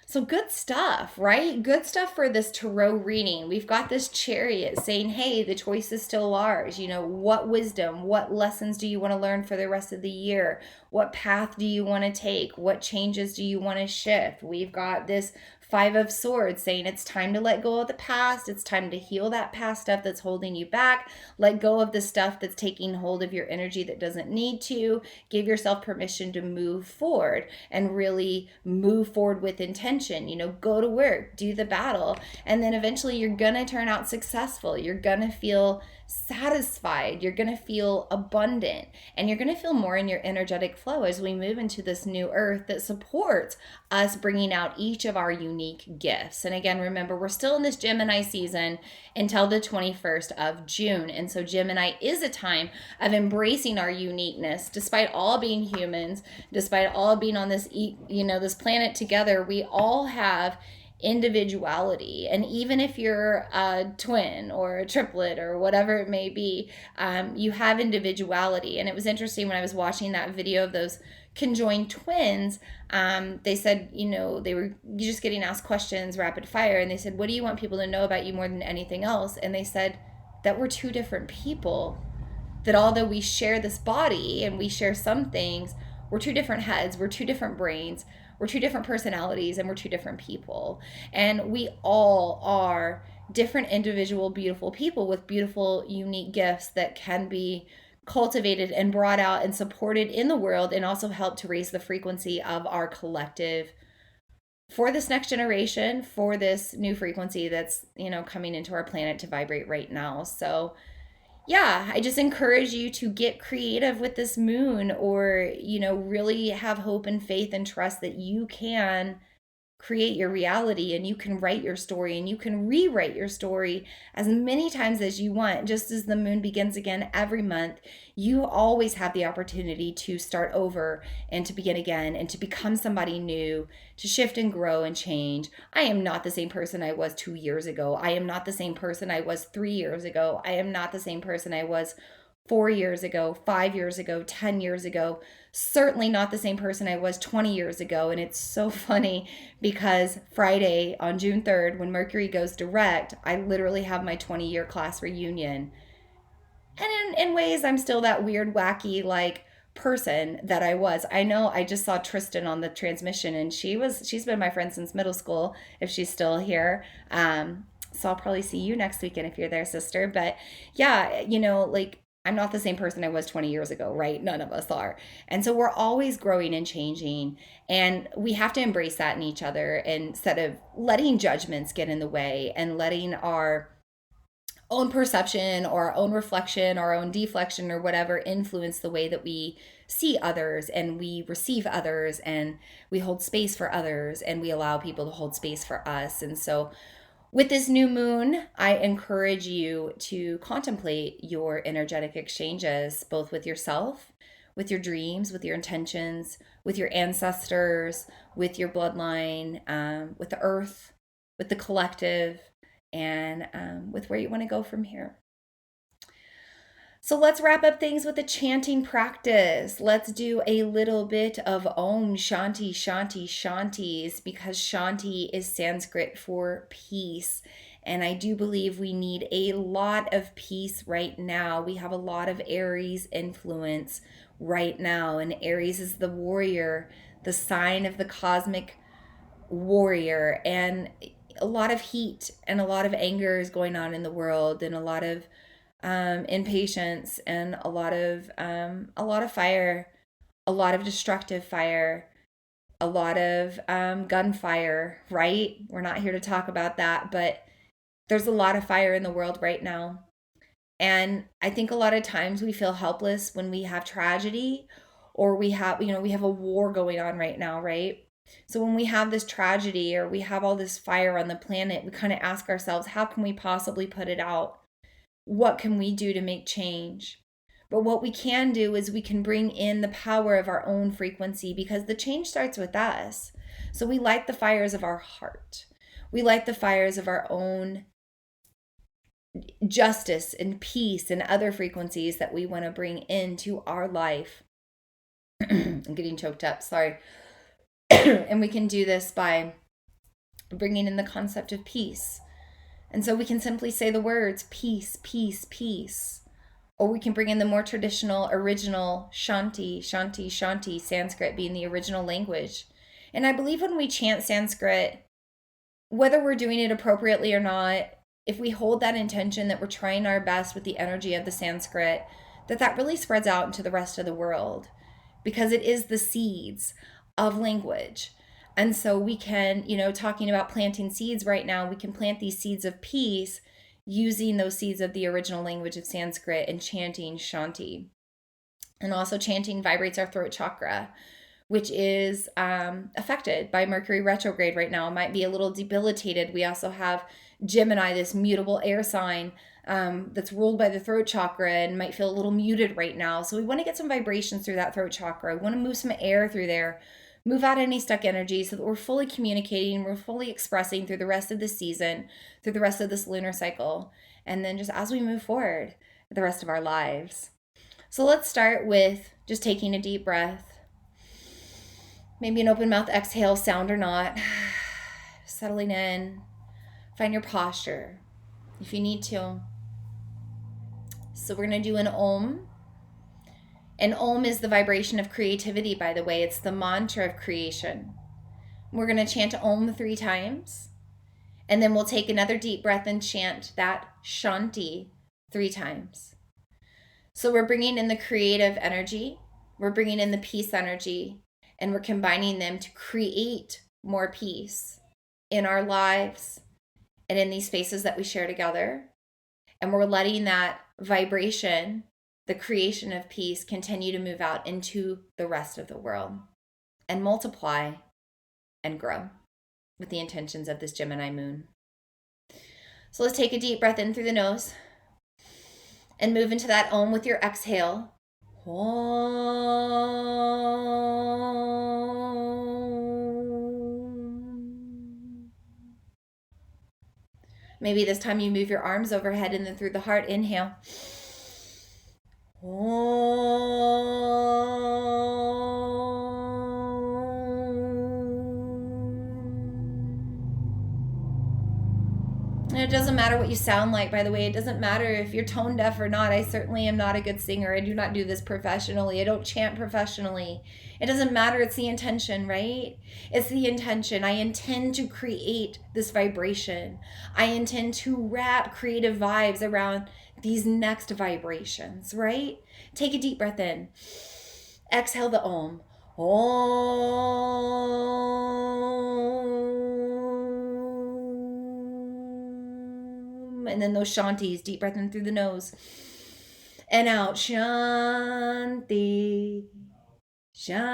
So good stuff, right? Good stuff for this tarot reading. We've got this Chariot saying, hey, the choice is still ours. What wisdom, what lessons do you want to learn for the rest of the year? What path do you want to take? What changes do you want to shift? We've got this Five of Swords saying it's time to let go of the past. It's time to heal that past stuff that's holding you back. Let go of the stuff that's taking hold of your energy that doesn't need to. Give yourself permission to move forward and really move forward with intention. Go to work, do the battle, and then eventually you're going to turn out successful. You're going to feel satisfied. You're going to feel abundant, and you're going to feel more in your energetic flow as we move into this new earth that supports us bringing out each of our unique gifts. And again, remember, we're still in this Gemini season until the 21st of June. And so Gemini is a time of embracing our uniqueness. Despite all being humans, despite all being on this, this planet together, we all have individuality. And even if you're a twin or a triplet or whatever it may be, you have individuality. And it was interesting when I was watching that video of those conjoined twins. They said, they were just getting asked questions rapid fire, and they said, what do you want people to know about you more than anything else? And they said that we're two different people, that although we share this body and we share some things, we're two different heads, we're two different brains, we're two different personalities, and we're two different people. And we all are different individual, beautiful people with beautiful, unique gifts that can be cultivated and brought out and supported in the world, and also help to raise the frequency of our collective for this next generation, for this new frequency that's, coming into our planet to vibrate right now. So yeah, I just encourage you to get creative with this moon, or, really have hope and faith and trust that you can create your reality, and you can write your story, and you can rewrite your story as many times as you want. Just as the moon begins again every month, you always have the opportunity to start over and to begin again and to become somebody new, to shift and grow and change. I am not the same person I was 2 years ago. I am not the same person I was 3 years ago. I am not the same person I was 4 years ago, 5 years ago, 10 years ago, certainly not the same person I was 20 years ago. And it's so funny because Friday on June 3rd, when Mercury goes direct, I literally have my 20-year class reunion. And in ways, I'm still that weird, wacky, like person that I was. I know I just saw Tristan on the transmission, and she's been my friend since middle school, if she's still here. So I'll probably see you next weekend if you're there, sister. But yeah, like I'm not the same person I was 20 years ago, right? None of us are. And so we're always growing and changing, and we have to embrace that in each other instead of letting judgments get in the way and letting our own perception or our own reflection or our own deflection or whatever influence the way that we see others and we receive others and we hold space for others and we allow people to hold space for us. And so with this new moon, I encourage you to contemplate your energetic exchanges, both with yourself, with your dreams, with your intentions, with your ancestors, with your bloodline, with the earth, with the collective, and with where you want to go from here. So let's wrap up things with a chanting practice. Let's do a little bit of Om Shanti Shanti Shantis, because Shanti is Sanskrit for peace. And I do believe we need a lot of peace right now. We have a lot of Aries influence right now. And Aries is the warrior, the sign of the cosmic warrior. And a lot of heat and a lot of anger is going on in the world, and a lot of impatience, and a lot of fire, a lot of destructive fire, a lot of gunfire, right? We're not here to talk about that, but there's a lot of fire in the world right now. And I think a lot of times we feel helpless when we have tragedy, or we have a war going on right now, right? So when we have this tragedy or we have all this fire on the planet, we kind of ask ourselves, how can we possibly put it out? What can we do to make change? But what we can do is we can bring in the power of our own frequency, because the change starts with us. So we light the fires of our heart. We light the fires of our own justice and peace and other frequencies that we want to bring into our life. I'm getting choked up, sorry. And we can do this by bringing in the concept of peace. And so we can simply say the words peace, peace, peace. Or we can bring in the more traditional, original Shanti, Shanti, Shanti, Sanskrit being the original language. And I believe when we chant Sanskrit, whether we're doing it appropriately or not, if we hold that intention that we're trying our best with the energy of the Sanskrit, that really spreads out into the rest of the world, because it is the seeds of language. And so we can, talking about planting seeds right now, we can plant these seeds of peace using those seeds of the original language of Sanskrit and chanting Shanti. And also chanting vibrates our throat chakra, which is affected by Mercury retrograde right now. It might be a little debilitated. We also have Gemini, this mutable air sign that's ruled by the throat chakra, and might feel a little muted right now. So we want to get some vibrations through that throat chakra. We want to move some air through there, move out any stuck energy, so that we're fully communicating, we're fully expressing through the rest of the season, through the rest of this lunar cycle, and then just as we move forward the rest of our lives. So let's start with just taking a deep breath. Maybe an open mouth exhale, sound or not. Settling in. Find your posture if you need to. So we're going to do an Om. And Om is the vibration of creativity, by the way. It's the mantra of creation. We're going to chant Om 3 times. And then we'll take another deep breath and chant that Shanti 3 times. So we're bringing in the creative energy. We're bringing in the peace energy. And we're combining them to create more peace in our lives and in these spaces that we share together. And we're letting that vibration, the creation of peace, continue to move out into the rest of the world and multiply and grow with the intentions of this Gemini moon. So let's take a deep breath in through the nose and move into that Om with your exhale. Maybe this time you move your arms overhead and then through the heart, inhale. And it doesn't matter what you sound like, by the way. It doesn't matter if you're tone deaf or not. I certainly am not a good singer. I do not do this professionally. I don't chant professionally. It doesn't matter. It's the intention, right? It's the intention. I intend to create this vibration. I intend to wrap creative vibes around these next vibrations, right? Take a deep breath in. Exhale the Om. Om. And then those shantis, deep breath in through the nose. And out. Shanti. Shanti.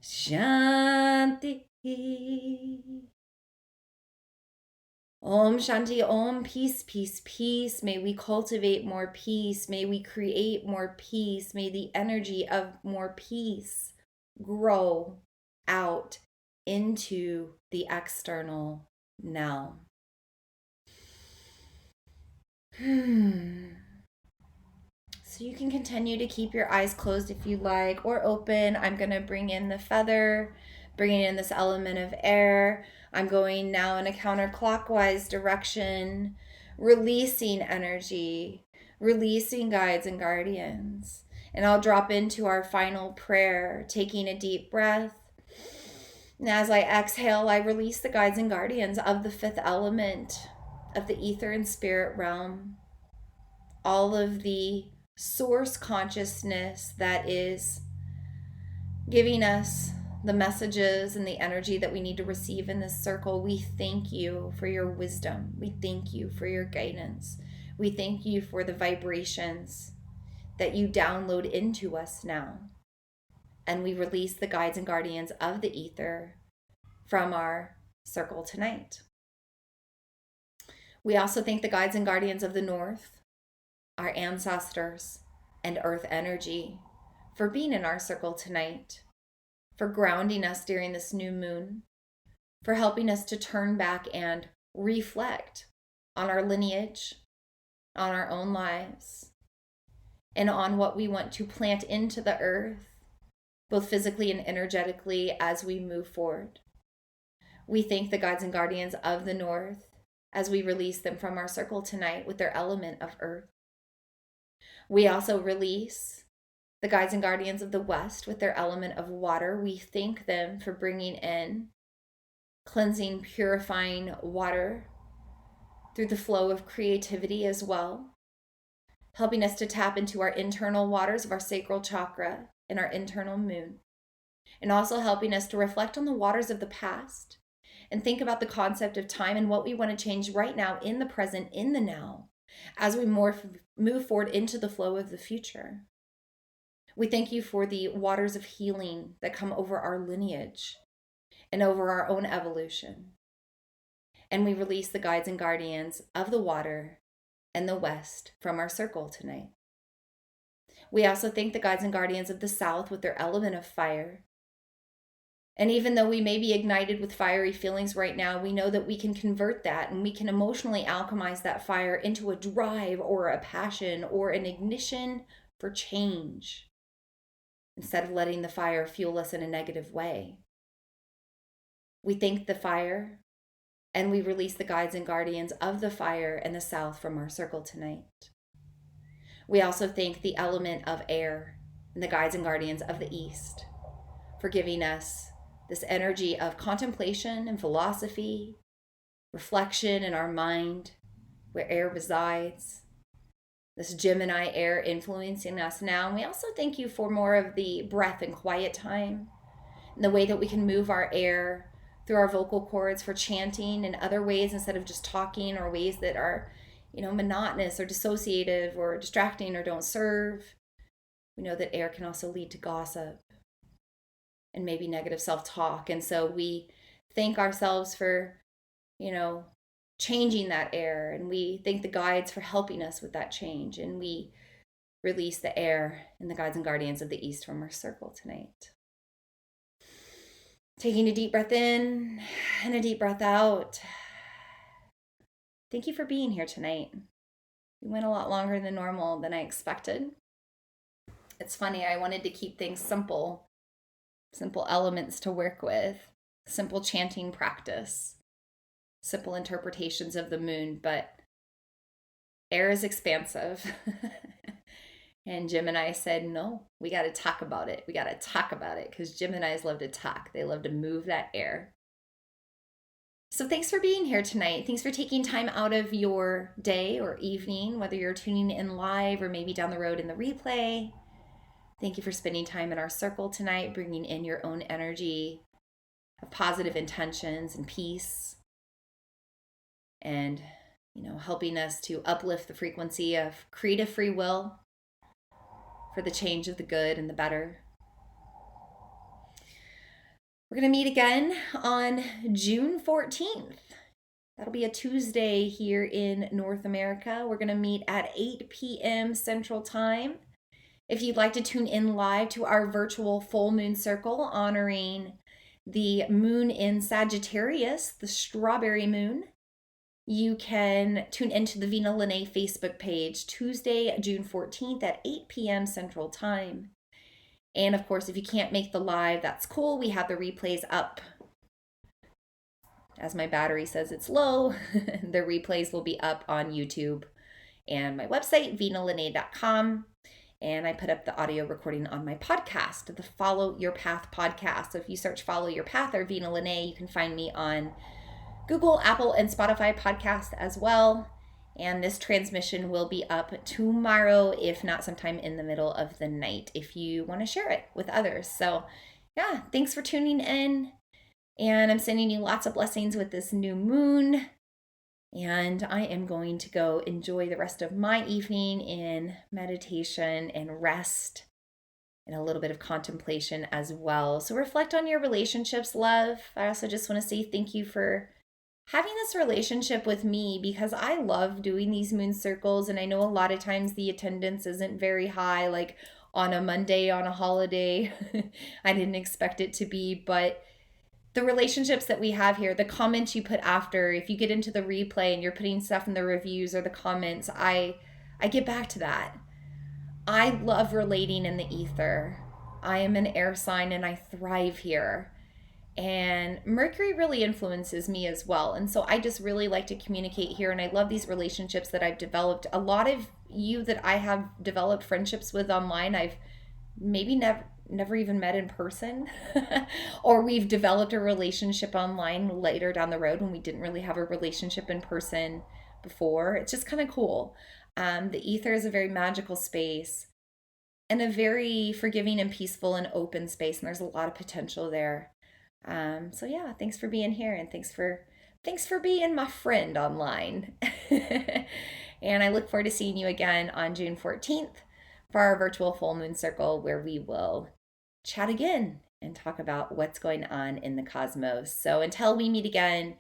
Shanti. Om Shanti, Om, peace, peace, peace. May we cultivate more peace. May we create more peace. May the energy of more peace grow out into the external now. So you can continue to keep your eyes closed if you like, or open. I'm going to bring in the feather, bringing in this element of air. I'm going now in a counterclockwise direction, releasing energy, releasing guides and guardians. And I'll drop into our final prayer, taking a deep breath. And as I exhale, I release the guides and guardians of the fifth element of the ether and spirit realm. All of the source consciousness that is giving us the messages and the energy that we need to receive in this circle. We thank you for your wisdom. We thank you for your guidance. We thank you for the vibrations that you download into us now. And we release the guides and guardians of the ether from our circle tonight. We also thank the guides and guardians of the north, our ancestors, and earth energy for being in our circle tonight, for grounding us during this new moon, for helping us to turn back and reflect on our lineage, on our own lives, and on what we want to plant into the earth, both physically and energetically, as we move forward. We thank the guides and guardians of the north as we release them from our circle tonight with their element of earth. We also release the guides and guardians of the west with their element of water. We thank them for bringing in cleansing, purifying water through the flow of creativity as well, helping us to tap into our internal waters of our sacral chakra and our internal moon, and also helping us to reflect on the waters of the past and think about the concept of time and what we want to change right now in the present, in the now, as we move forward into the flow of the future. We thank you for the waters of healing that come over our lineage and over our own evolution. And we release the guides and guardians of the water and the west from our circle tonight. We also thank the guides and guardians of the south with their element of fire. And even though we may be ignited with fiery feelings right now, we know that we can convert that and we can emotionally alchemize that fire into a drive or a passion or an ignition for change, instead of letting the fire fuel us in a negative way. We thank the fire and we release the guides and guardians of the fire and the south from our circle tonight. We also thank the element of air and the guides and guardians of the east for giving us this energy of contemplation and philosophy, reflection in our mind, where air resides, this Gemini air influencing us now. And we also thank you for more of the breath and quiet time, and the way that we can move our air through our vocal cords for chanting and other ways instead of just talking, or ways that are, monotonous or dissociative or distracting or don't serve. We know that air can also lead to gossip and maybe negative self-talk. And so we thank ourselves for, changing that air. And we thank the guides for helping us with that change. And we release the air and the guides and guardians of the east from our circle tonight. Taking a deep breath in and a deep breath out. Thank you for being here tonight. We went a lot longer than normal than I expected. It's funny, I wanted to keep things simple elements to work with, simple chanting practice. simple interpretations of the moon, but air is expansive. And Gemini said, no, we got to talk about it. We got to talk about it because Geminis love to talk. They love to move that air. So thanks for being here tonight. Thanks for taking time out of your day or evening, whether you're tuning in live or maybe down the road in the replay. Thank you for spending time in our circle tonight, bringing in your own energy of positive intentions and peace, and helping us to uplift the frequency of creative free will for the change of the good and the better. We're going to meet again on June 14th. That'll be a Tuesday here in North America. We're going to meet at 8 p.m. Central Time. If you'd like to tune in live to our virtual full moon circle honoring the moon in Sagittarius, the strawberry moon, you can tune into the Vina Lene Facebook page Tuesday, June 14th at 8 p.m. Central Time. And of course, if you can't make the live, that's cool. We have the replays up. As my battery says it's low, the replays will be up on YouTube and my website, vinalene.com. And I put up the audio recording on my podcast, the Follow Your Path podcast. So if you search Follow Your Path or Vina Lene, you can find me on Google, Apple, and Spotify podcast as well. And this transmission will be up tomorrow, if not sometime in the middle of the night, if you want to share it with others. So yeah, thanks for tuning in. And I'm sending you lots of blessings with this new moon. And I am going to go enjoy the rest of my evening in meditation and rest and a little bit of contemplation as well. So reflect on your relationships, love. I also just want to say thank you for having this relationship with me, because I love doing these moon circles. And I know a lot of times the attendance isn't very high, like on a Monday, on a holiday. I didn't expect it to be, but the relationships that we have here, the comments you put after, if you get into the replay and you're putting stuff in the reviews or the comments, I get back to that. I love relating in the ether. I am an air sign and I thrive here. And Mercury really influences me as well. And so I just really like to communicate here. And I love these relationships that I've developed. A lot of you that I have developed friendships with online, I've maybe never even met in person, or we've developed a relationship online later down the road when we didn't really have a relationship in person before. It's just kind of cool. The ether is a very magical space and a very forgiving and peaceful and open space. And there's a lot of potential there. So yeah, thanks for being here, and thanks for being my friend online. And I look forward to seeing you again on June 14th for our virtual full moon circle, where we will chat again and talk about what's going on in the cosmos. So until we meet again,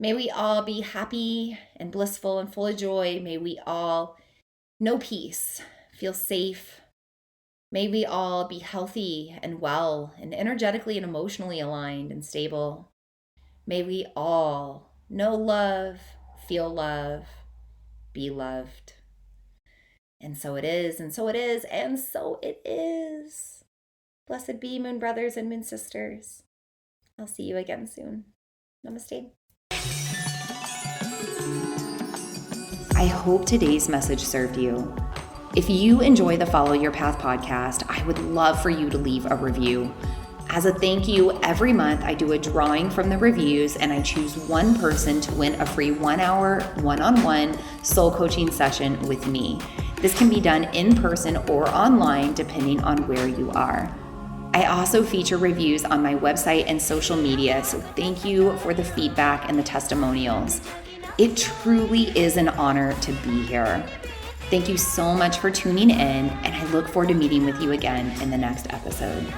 may we all be happy and blissful and full of joy. May we all know peace, feel safe. May we all be healthy and well and energetically and emotionally aligned and stable. May we all know love, feel love, be loved. And so it is, and so it is, and so it is. Blessed be, moon brothers and moon sisters. I'll see you again soon. Namaste. I hope today's message served you. If you enjoy the Follow Your Path podcast, I would love for you to leave a review. As a thank you, every month I do a drawing from the reviews, and I choose one person to win a free 1-hour, one-on-one soul coaching session with me. This can be done in person or online, depending on where you are. I also feature reviews on my website and social media, so thank you for the feedback and the testimonials. It truly is an honor to be here. Thank you so much for tuning in, and I look forward to meeting with you again in the next episode.